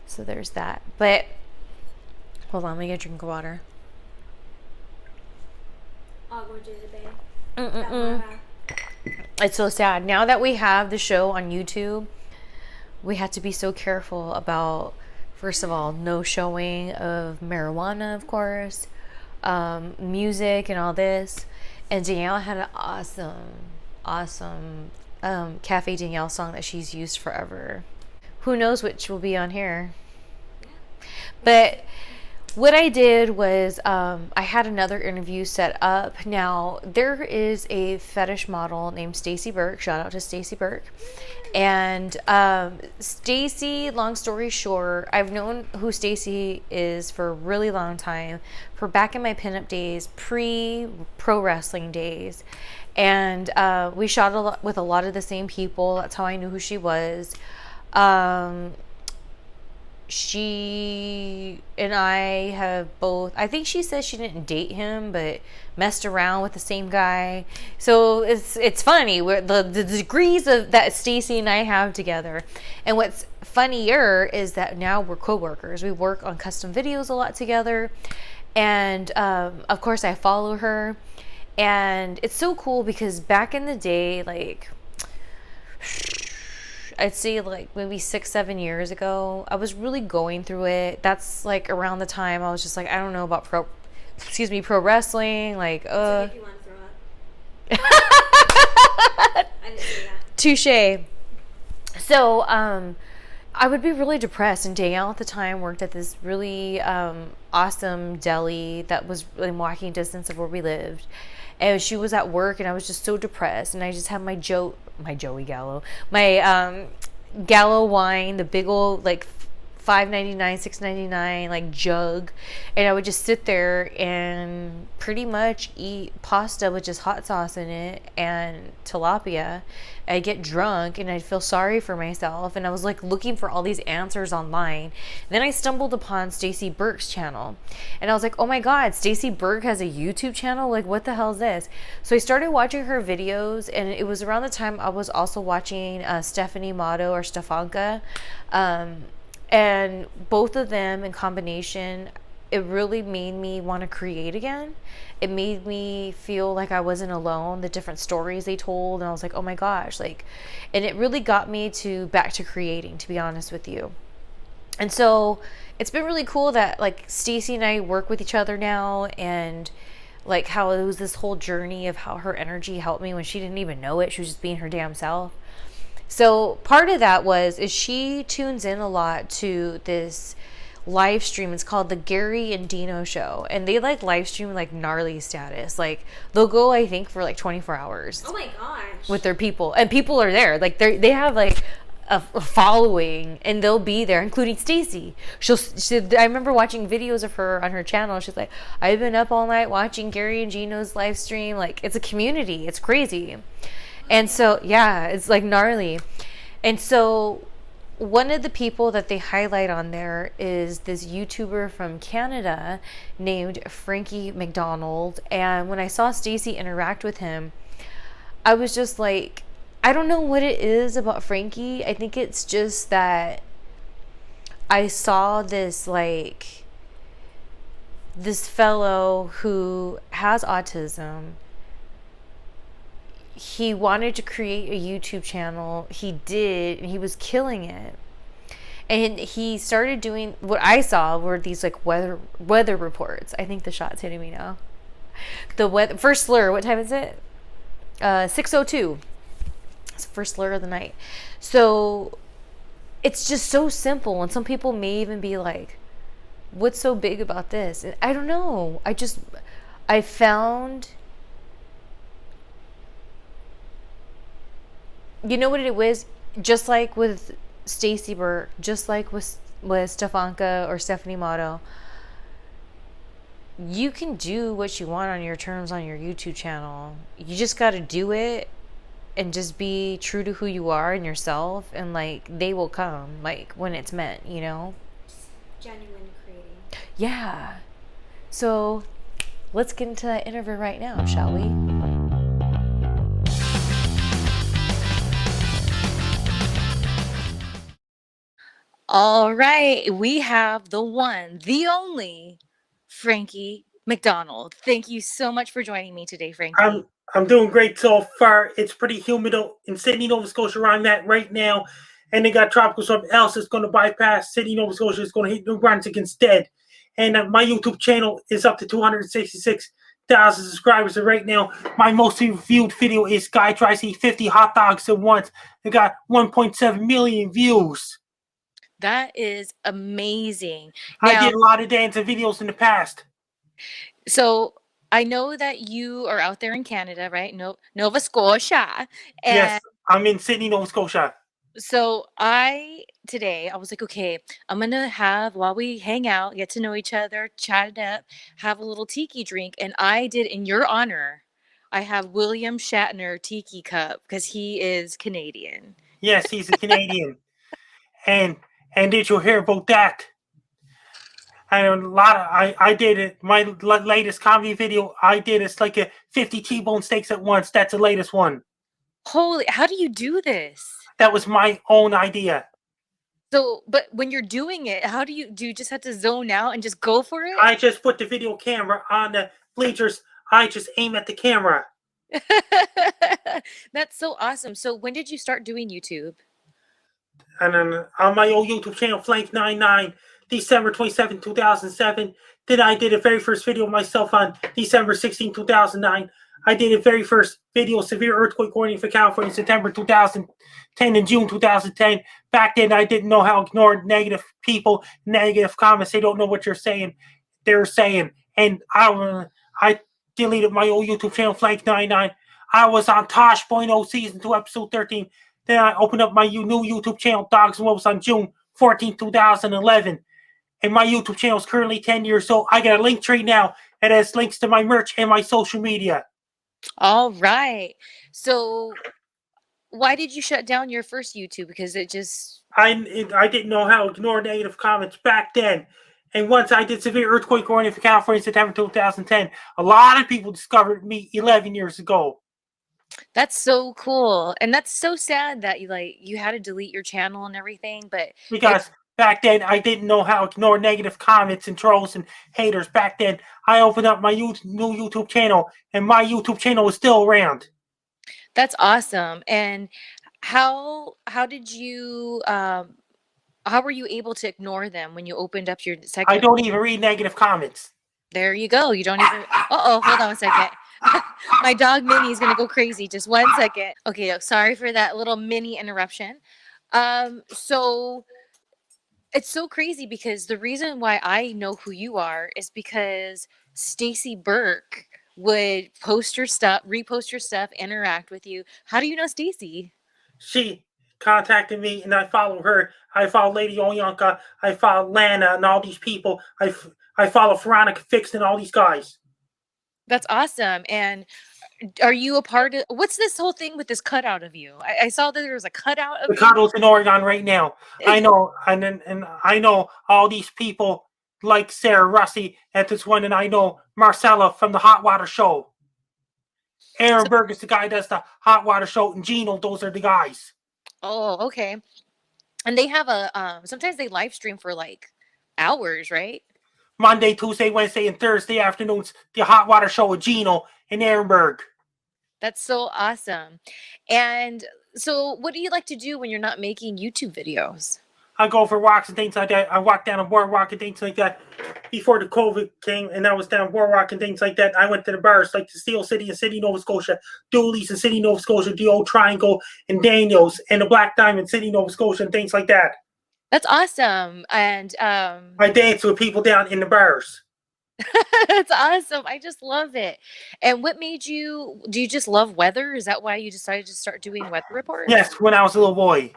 So there's that. But hold on, let me get a drink of water. I'll go do the babe. It's so sad. Now that we have the show on YouTube, we have to be so careful about, first of all, no showing of marijuana, of course, music and all this. And Danielle had an awesome Cafe Danielle song that she's used forever. Who knows which will be on here. But what I did was I had another interview set up. Now, there is a fetish model named Stacy Burke. Shout out to Stacy Burke. And Stacy, long story short, I've known who Stacy is for a really long time, for back in my pinup days, pre-pro wrestling days. And we shot with a lot of the same people. That's how I knew who she was. She and I have both, I think she says she didn't date him, but messed around with the same guy. So it's funny where the degrees of that Stacy and I have together. And what's funnier is that now we're co-workers. We work on custom videos a lot together. And of course I follow her. And it's so cool because back in the day, like, I'd say like maybe 6-7 years ago, I was really going through it. That's like around the time I was just like, I don't know about pro wrestling. Like, So if you want to throw up. I didn't say that. Touche. So, I would be really depressed. And Danielle at the time worked at this really awesome deli that was in walking distance of where we lived. And she was at work, and I was just so depressed. And I just had my Joey Gallo, my Gallo wine, the big old like $5.99, $6.99 like jug, and I would just sit there and pretty much eat pasta with just hot sauce in it and tilapia. I'd get drunk and I'd feel sorry for myself, and I was like looking for all these answers online. And then I stumbled upon Stacy Burke's channel, and I was like, oh my god, Stacy Burke has a YouTube channel? Like, what the hell is this? So I started watching her videos, and it was around the time I was also watching Stephanie Motto or Stefanka, and both of them in combination, it really made me want to create again. It made me feel like I wasn't alone, the different stories they told, and I was like, oh my gosh, like, and it really got me back to creating, to be honest with you. And so it's been really cool that like Stacy and I work with each other now, and like how it was this whole journey of how her energy helped me when she didn't even know it. She was just being her damn self. So part of that is she tunes in a lot to this live stream. It's called the Gary and Dino Show, and they like live stream like gnarly status. Like they'll go, I think, for like 24 hours. Oh my gosh. With their people, and people are there. Like they have like a following, and they'll be there, including Stacy. I remember watching videos of her on her channel. She's like, I've been up all night watching Gary and Gino's live stream. Like, it's a community. It's crazy. And so, yeah, it's like gnarly. And so one of the people that they highlight on there is this YouTuber from Canada named Frankie MacDonald. And when I saw Stacy interact with him, I was just like, I don't know what it is about Frankie. I think it's just that I saw this fellow who has autism. He wanted to create a YouTube channel. He did, and he was killing it. And he started doing what I saw were these like weather reports. I think the shot's hitting me now. The weather first slur. What time is it? 6:02. It's the first slur of the night. So it's just so simple. And some people may even be like, what's so big about this? And I don't know. I found, you know what it was? Just like with Stacy Burke, just like with Stefanka or Stephanie Motto, you can do what you want on your terms on your YouTube channel. You just got to do it and just be true to who you are and yourself, and like they will come, like when it's meant, you know? Just genuine creating. Yeah. So let's get into that interview right now, shall we? All right, we have the one, the only Frankie MacDonald. Thank you so much for joining me today, Frankie. I'm doing great so far. It's pretty humid in Sydney, Nova Scotia, where I'm at right now, and they got tropical storm else is going to bypass Sydney, Nova Scotia. It's going to hit New Brunswick instead. And my YouTube channel is up to 266,000 subscribers. And right now, my most viewed video is Guy Tries to Eat 50 Hot Dogs at once. It got 1.7 million views. That is amazing. I did a lot of dancing videos in the past. So I know that you are out there in Canada, right? Nova Scotia. And yes, I'm in Sydney, Nova Scotia. So today I was like, okay, I'm going to have, while we hang out, get to know each other, chat it up, have a little tiki drink. And I did, in your honor, I have William Shatner tiki cup because he is Canadian. Yes, he's a Canadian. And did you hear about that? And I did it. My latest comedy video, I did it's like a 50 T-bone steaks at once. That's the latest one. Holy, how do you do this? That was my own idea. So, but when you're doing it, do you just have to zone out and just go for it? I just put the video camera on the bleachers. I just aim at the camera. That's so awesome. So when did you start doing YouTube? And then on my old YouTube channel, Flank99, December 27, 2007. Then I did the very first video myself on December 16, 2009. I did the very first video, Severe Earthquake Warning for California, in September 2010 and June 2010. Back then, I didn't know how to ignore negative people, negative comments. They don't know what they're saying. And I deleted my old YouTube channel, Flank99. I was on Tosh.0 Season 2, Episode 13. Then I opened up my new YouTube channel, Dogs and Wolves, on June 14, 2011. And my YouTube channel is currently 10 years old. I got a Linktree now. It has links to my merch and my social media. All right. So why did you shut down your first YouTube? Because it just... I didn't know how to ignore negative comments back then. And once I did Severe Earthquake Warning for California in September 2010, a lot of people discovered me 11 years ago. That's so cool. And that's so sad that you had to delete your channel and everything, but because back then I didn't know how to ignore negative comments and trolls and haters. Back then I opened up my new YouTube channel, and my YouTube channel is still around. That's awesome. And how did you how were you able to ignore them when you opened up your second? I don't even read negative comments. There you go. You don't even hold on a second. My dog Minnie is gonna go crazy. Just 1 second. Okay, sorry for that little mini interruption. So it's so crazy because the reason why I know who you are is because Stacy Burke would post your stuff, repost your stuff, interact with you. How do you know Stacy? She contacted me and I follow her. I follow Lady Oyanka. I follow Lana and all these people. I follow Veronica Fix and all these guys. That's awesome. And are you a part of what's this whole thing with this cutout of you? I saw that there was a cutout of the cutouts in Oregon right now. I know, and I know all these people like Sarah Rusty at this one, and I know Marcella from the Hot Water Show. Aaron Berg is the guy that's the Hot Water Show, and Gino, those are the guys. Oh, okay. And they have a sometimes they live stream for like hours, right? Monday, Tuesday, Wednesday, and Thursday afternoons, the Hot Water Show with Gino and Ehrenberg. That's so awesome. And so what do you like to do when you're not making YouTube videos? I go for walks and things like that. I walk down a boardwalk and things like that. Before the COVID came and I was down boardwalk and things like that, I went to the bars like the Steel City in Sydney, Nova Scotia, Dooley's in Sydney, Nova Scotia, the Old Triangle and Daniel's and the Black Diamond, Sydney, Nova Scotia, and things like that. That's awesome. And I dance with people down in the bars. that's awesome. I just love it. And what made you, do you just love weather? Is that why you decided to start doing weather reports? Yes, when I was a little boy.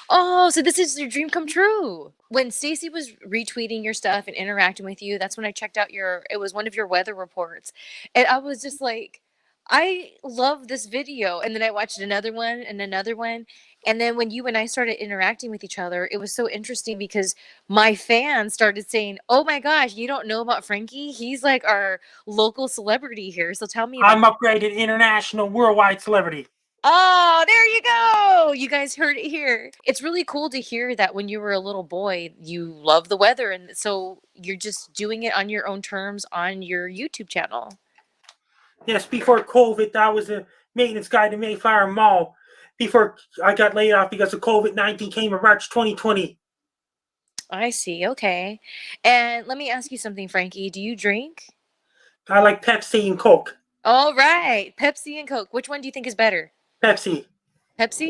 Oh, so this is your dream come true. When Stacy was retweeting your stuff and interacting with you, that's when I checked out it was one of your weather reports. And I was just like, I love this video. And then I watched another one and another one. And then when you and I started interacting with each other, it was so interesting because my fans started saying, "Oh my gosh, you don't know about Frankie? He's like our local celebrity here." So tell me about. I'm upgraded international worldwide celebrity. Oh, there you go. You guys heard it here. It's really cool to hear that when you were a little boy, you love the weather. And so you're just doing it on your own terms on your YouTube channel. Yes, before COVID, I was a maintenance guy to Mayflower Mall. Before I got laid off because of COVID-19 came in March 2020. I see. Okay. And let me ask you something, Frankie. Do you drink? I like Pepsi and Coke. All right. Pepsi and Coke. Which one do you think is better? Pepsi. Pepsi?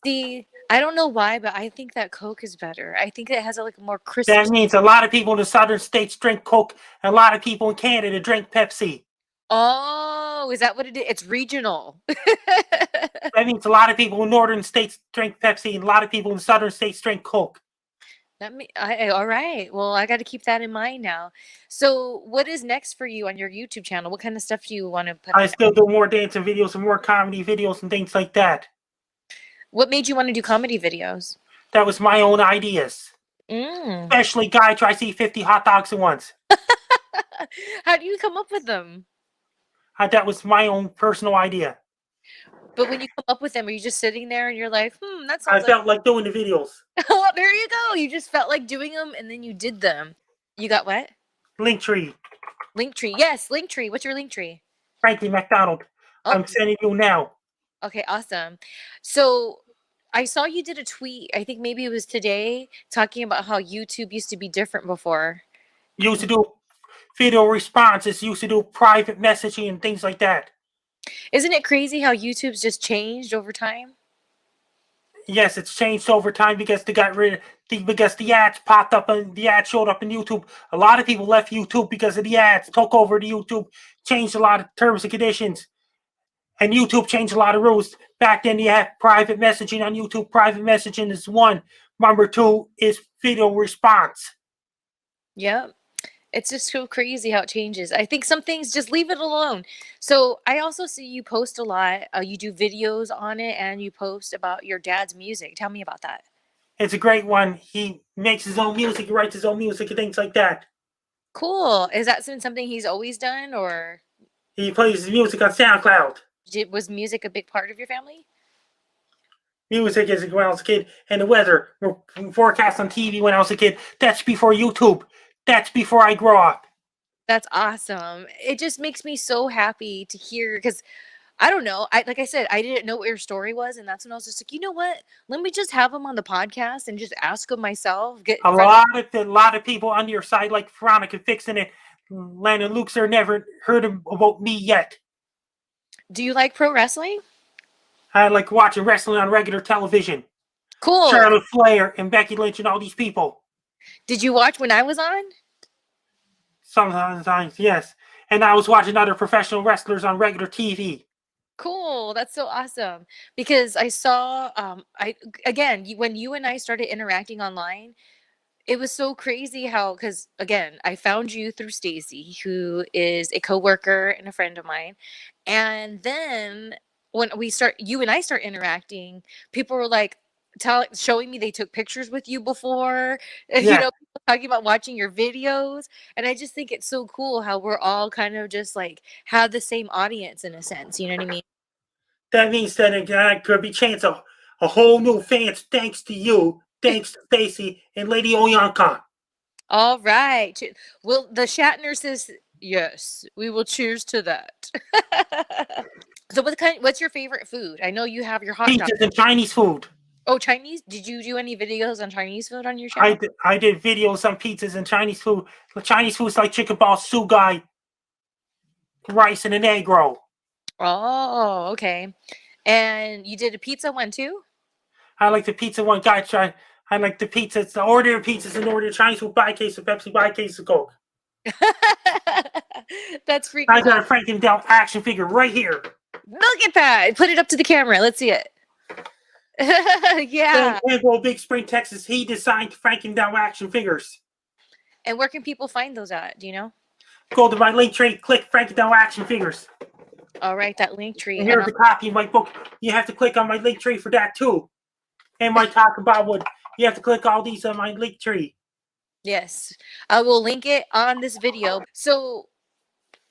See, I don't know why, but I think that Coke is better. I think it has a more crisp. That means a lot of people in the southern states drink Coke, and a lot of people in Canada drink Pepsi. Oh, is that what it is? It's regional. That means a lot of people in northern states drink Pepsi, and a lot of people in southern states drink Coke. All right. Well, I got to keep that in mind now. So, what is next for you on your YouTube channel? What kind of stuff do you want to put I out? still do more dancing videos and more comedy videos and things like that. What made you want to do comedy videos? That was my own ideas. Mm. Especially guy tries to eat 50 hot dogs at once. How do you come up with them? That was my own personal idea. But when you come up with them, are you just sitting there and you're like, that I sounds felt like doing the videos. Oh, there you go. You just felt like doing them and then you did them. You got what? Linktree. Linktree. Yes, Linktree. What's your Linktree? Frankie MacDonald. Oh. I'm sending you now. Okay, awesome. So I saw you did a tweet, I think maybe it was today, talking about how YouTube used to be different before. Used to do video responses, used to do private messaging and things like that. Isn't it crazy how YouTube's just changed over time? Yes, it's changed over time because they got rid of because the ads popped up and the ads showed up in YouTube. A lot of people left YouTube because of the ads, took over the YouTube, changed a lot of terms and conditions. And YouTube changed a lot of rules. Back then, you had private messaging on YouTube. Private messaging is one. Number two is video response. Yep. It's just so crazy how it changes. I think some things just leave it alone. So I also see you post a lot. You do videos on it and you post about your dad's music. Tell me about that. It's a great one. He makes his own music. He writes his own music and things like that. Cool. Is that something he's always done, or He plays his music on SoundCloud. was music a big part of your family? Music is when I was a kid, and the weather were forecast on TV when I was a kid. That's before YouTube. That's before I grow up. That's awesome. It just makes me so happy to hear, because I don't know. Like I said, I didn't know what your story was, and that's when I was just like, you know what? Let me just have him on the podcast and just ask him myself. A lot of people on your side, like Veronica fixing it. Landon Luxer never heard about me yet. Do you like pro wrestling? I like watching wrestling on regular television. Cool. Charlotte Flair and Becky Lynch and all these people. Did you watch when I was on? Sometimes, yes. And I was watching other professional wrestlers on regular TV. Cool. That's so awesome. Because I saw, when you and I started interacting online, it was so crazy how, because again, I found you through Stacy, who is a coworker and a friend of mine. And then when you and I start interacting, people were like, showing me they took pictures with you before, and Yeah. people talking about watching your videos. And I just think it's so cool how we're all kind of just like have the same audience in a sense. You know what I mean? That means that it could be chance a whole new fans thanks to you, thanks to Stacy and Lady Oyanka. All right. Well, the Shatner says yes. We will cheers to that. So, what's your favorite food? I know you have your hot dog. Pizzas and Chinese food. Oh, Chinese? Did you do any videos on Chinese food on your channel? I did videos on pizzas and Chinese food. Chinese food is like chicken balls, sugai, rice, and an egg roll. Oh, okay. And you did a pizza one too? I like the pizza one. I like the pizzas, the order pizzas, and order Chinese food, buy a case of Pepsi, buy a case of Coke. That's freaking I got a awesome. Frankie MacDonald action figure right here. Look at that. Put it up to the camera. Let's see it. Yeah. And Big Spring, Texas. He designed Frankie MacDonald action figures. And where can people find those at? Do you know? Go to my Linktree, click Frankie MacDonald action figures. All right, that link tree. And here's a copy of my book. You have to click on my Linktree for that too. And my Talk About Wood. You have to click all these on my Linktree. Yes, I will link it on this video. So,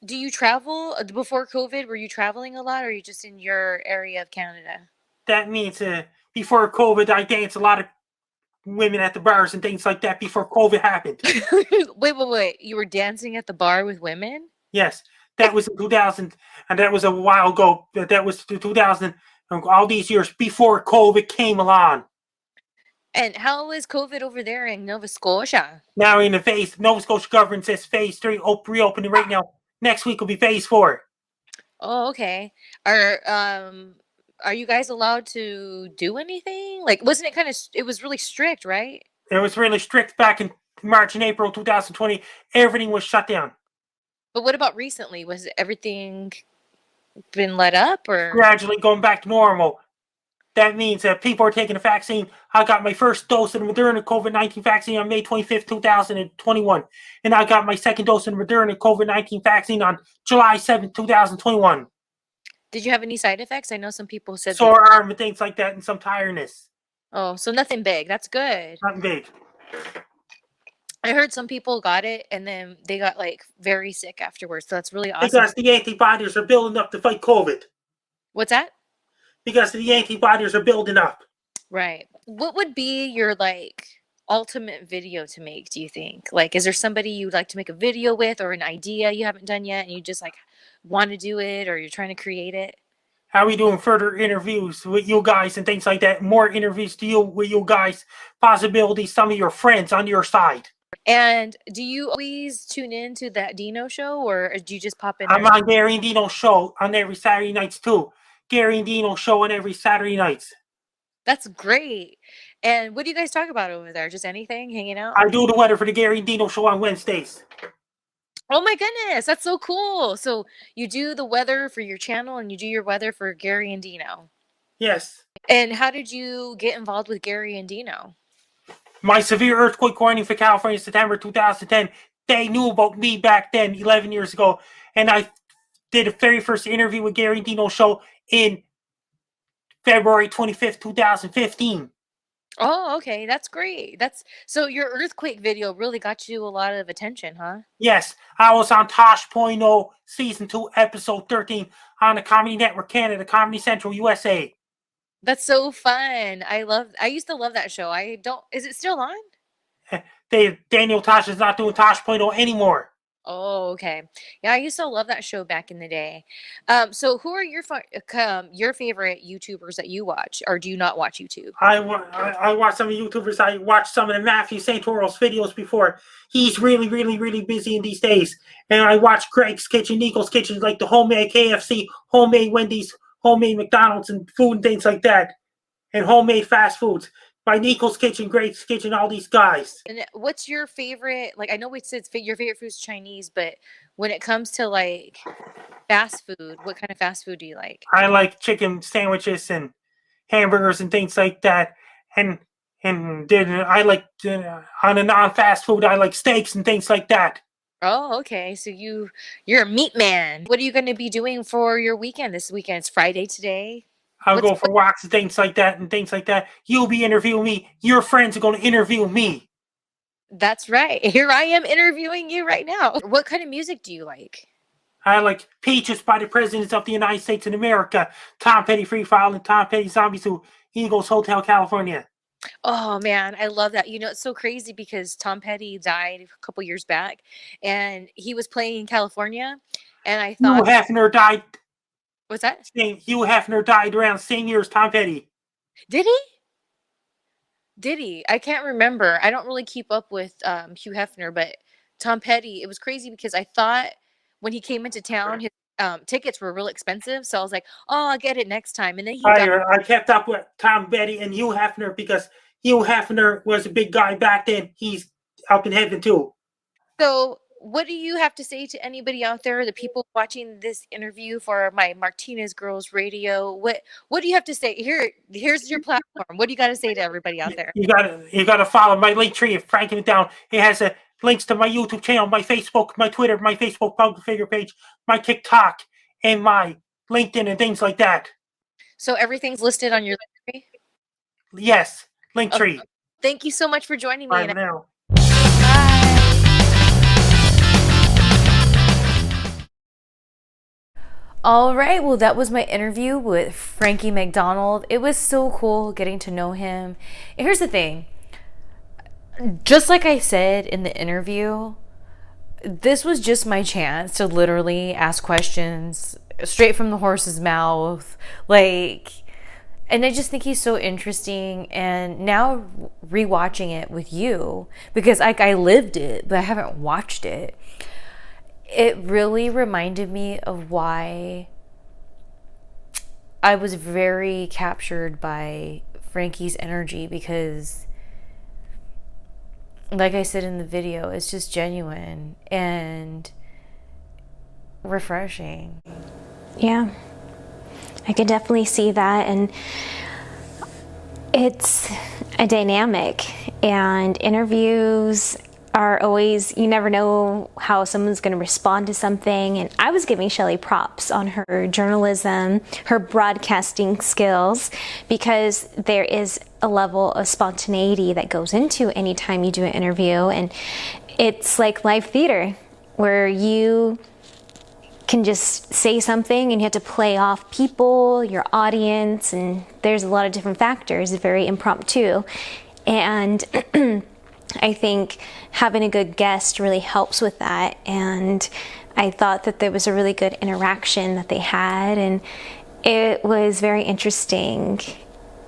do you travel before COVID? Were you traveling a lot, or are you just in your area of Canada? That means before COVID, I danced a lot of women at the bars and things like that before COVID happened. Wait. You were dancing at the bar with women? Yes, that was in 2000, and that was a while ago. That was 2000, all these years before COVID came along. And how is COVID over there in Nova Scotia? Now in the phase, Nova Scotia government says phase 3 reopening right now. Next week will be phase 4. Oh, okay. Are you guys allowed to do anything? Like, wasn't it it was really strict, right? It was really strict back in March and April 2020. Everything was shut down. But what about recently? Was everything been let up, or gradually going back to normal? That means that people are taking the vaccine. I got my first dose of the Moderna COVID-19 vaccine on May 25th, 2021. And I got my second dose of the Moderna COVID-19 vaccine on July 7th, 2021. did you have any side effects? I know some people said Sore arm and things like that and some tiredness. Oh, so nothing big. That's good. Nothing big. I heard some people got it and then they got like very sick afterwards. So that's really awesome. Because the antibodies are building up to fight COVID. What's that? Because the antibodies are building up. Right. What would be your like ultimate video to make, do you think? Like, is there somebody you'd like to make a video with, or an idea you haven't done yet and you just like want to do it, or you're trying to create it? How are we doing further interviews with you guys and things like that? More interviews to you with you guys. Possibilities, some of your friends on your side. And do you always tune in to that Dino show, or do you just pop in? I'm on Gary and Dino show on every Saturday nights too. Gary and Dino show on every Saturday nights. That's great. And what do you guys talk about over there? Just anything, hanging out? I do the weather for the Gary and Dino show on Wednesdays. Oh my goodness, that's so cool. So you do the weather for your channel and you do your weather for Gary and Dino. Yes. And how did you get involved with Gary and Dino? My severe earthquake warning for California, September 2010. They knew about me back then, 11 years ago. And I did the very first interview with Gary and Dino show in February 25th, 2015. Oh, okay. That's great. So your earthquake video really got you a lot of attention, huh? Yes, I was on Tosh.0 Season 2, Episode 13 on the Comedy Network Canada, Comedy Central USA. That's so fun. I used to love that show. Is it still on? Danielle Tosh is not doing Tosh.0 anymore. Oh, okay. Yeah, I used to love that show back in the day. So who are your favorite YouTubers that you watch, or do you not watch YouTube? I watch some of the YouTubers. I watched some of the Matthew Santoro's videos before. He's really, really, really busy in these days. And I watch Greg's Kitchen, Nico's Kitchen, like the homemade KFC, homemade Wendy's, homemade McDonald's, and food and things like that. And homemade fast foods. By Nico's Kitchen, Greg's Kitchen, all these guys. And what's your favorite, like, I know we said your favorite food is Chinese, but when it comes to like fast food, what kind of fast food do you like? I like chicken sandwiches and hamburgers and things like that. And then I like, on a non-fast food, I like steaks and things like that. Oh, okay. So you're a meat man. What are you going to be doing for your weekend this weekend? It's Friday today. I'll go for walks and things like that. You'll be interviewing me. Your friends are going to interview me. That's right. Here I am interviewing you right now. What kind of music do you like? I like Peaches by the Presidents of the United States of America, Tom Petty Free File, and Tom Petty Zombies to Eagles Hotel, California. Oh man, I love that. You know, it's so crazy because Tom Petty died a couple years back and he was playing in California. And I thought Hugh Hefner died. What's that? Hugh Hefner died around the same year as Tom Petty. Did he? Did he? I can't remember. I don't really keep up with Hugh Hefner, but Tom Petty, it was crazy because I thought when he came into town, his tickets were real expensive. So I was like, oh, I'll get it next time. And then I kept up with Tom Petty and Hugh Hefner because Hugh Hefner was a big guy back then. He's up in heaven too. So, what do you have to say to anybody out there, the people watching this interview for my Martinez Girlz radio? What do you have to say? Here's your platform. What do you got to say to everybody out there? You gotta follow my Linktree at Frankie MacDonald. It has links to my YouTube channel, my Facebook, my Twitter, my Facebook public figure page, my TikTok, and my LinkedIn and things like that. So everything's listed on your Linktree? Yes, Linktree. Okay. Thank you so much for joining me. Bye now. All right, well, that was my interview with Frankie MacDonald. It was so cool getting to know him. And here's the thing. Just like I said in the interview, this was just my chance to literally ask questions straight from the horse's mouth. And I just think he's so interesting. And now rewatching it with you, because I lived it, but I haven't watched it. It really reminded me of why I was very captured by Frankie's energy, because like I said in the video, it's just genuine and refreshing. Yeah, I could definitely see that. And it's a dynamic, and interviews are always, you never know how someone's going to respond to something. And I was giving Shelly props on her journalism, her broadcasting skills, because there is a level of spontaneity that goes into any time you do an interview. And it's like live theater, where you can just say something and you have to play off people, your audience, and there's a lot of different factors. It's very impromptu. And I think having a good guest really helps with that. And I thought that there was a really good interaction that they had, and it was very interesting.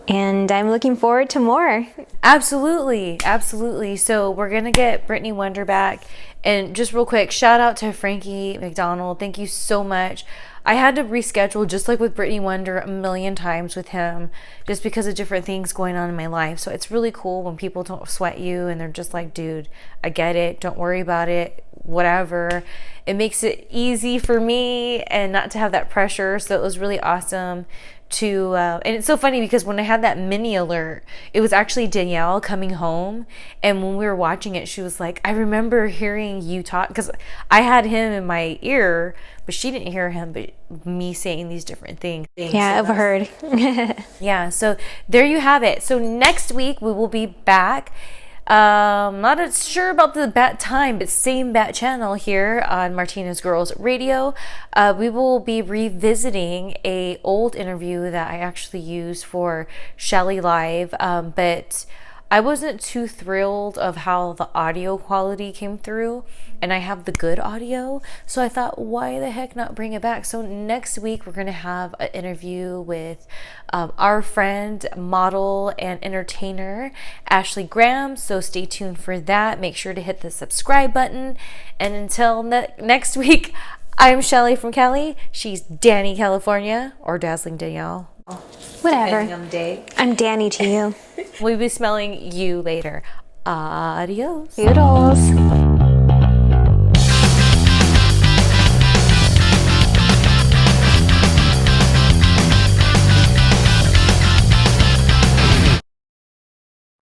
And I'm looking forward to more. Absolutely, absolutely. So we're going to get Brittany Wonder back. And just real quick, shout out to Frankie MacDonald. Thank you so much. I had to reschedule, just like with Brittany Wonder, a million times with him, just because of different things going on in my life. So it's really cool when people don't sweat you and they're just like, dude, I get it. Don't worry about it. Whatever. It makes it easy for me and not to have that pressure. So it was really awesome to, and it's so funny because when I had that mini alert, it was actually Danielle coming home. And when we were watching it, she was like, I remember hearing you talk, because I had him in my ear, but she didn't hear him, but me saying these different things. Yeah, I've heard. Yeah, so there you have it. So next week we will be back. Not sure about the bat time, but same bat channel here on Martinez Girlz Radio. We will be revisiting a old interview that I actually used for Shelly Live, but I wasn't too thrilled of how the audio quality came through, and I have the good audio, so I thought, why the heck not bring it back? So next week we're gonna have an interview with our friend, model, and entertainer Ashley Graham, so stay tuned for that. Make sure to hit the subscribe button, and until next week, I'm Shelly from Cali. She's Danny, California, or Dazzling Danielle. Whatever. Depending on the day. I'm Danny to you. We'll be smelling you later. Adios. Doodles.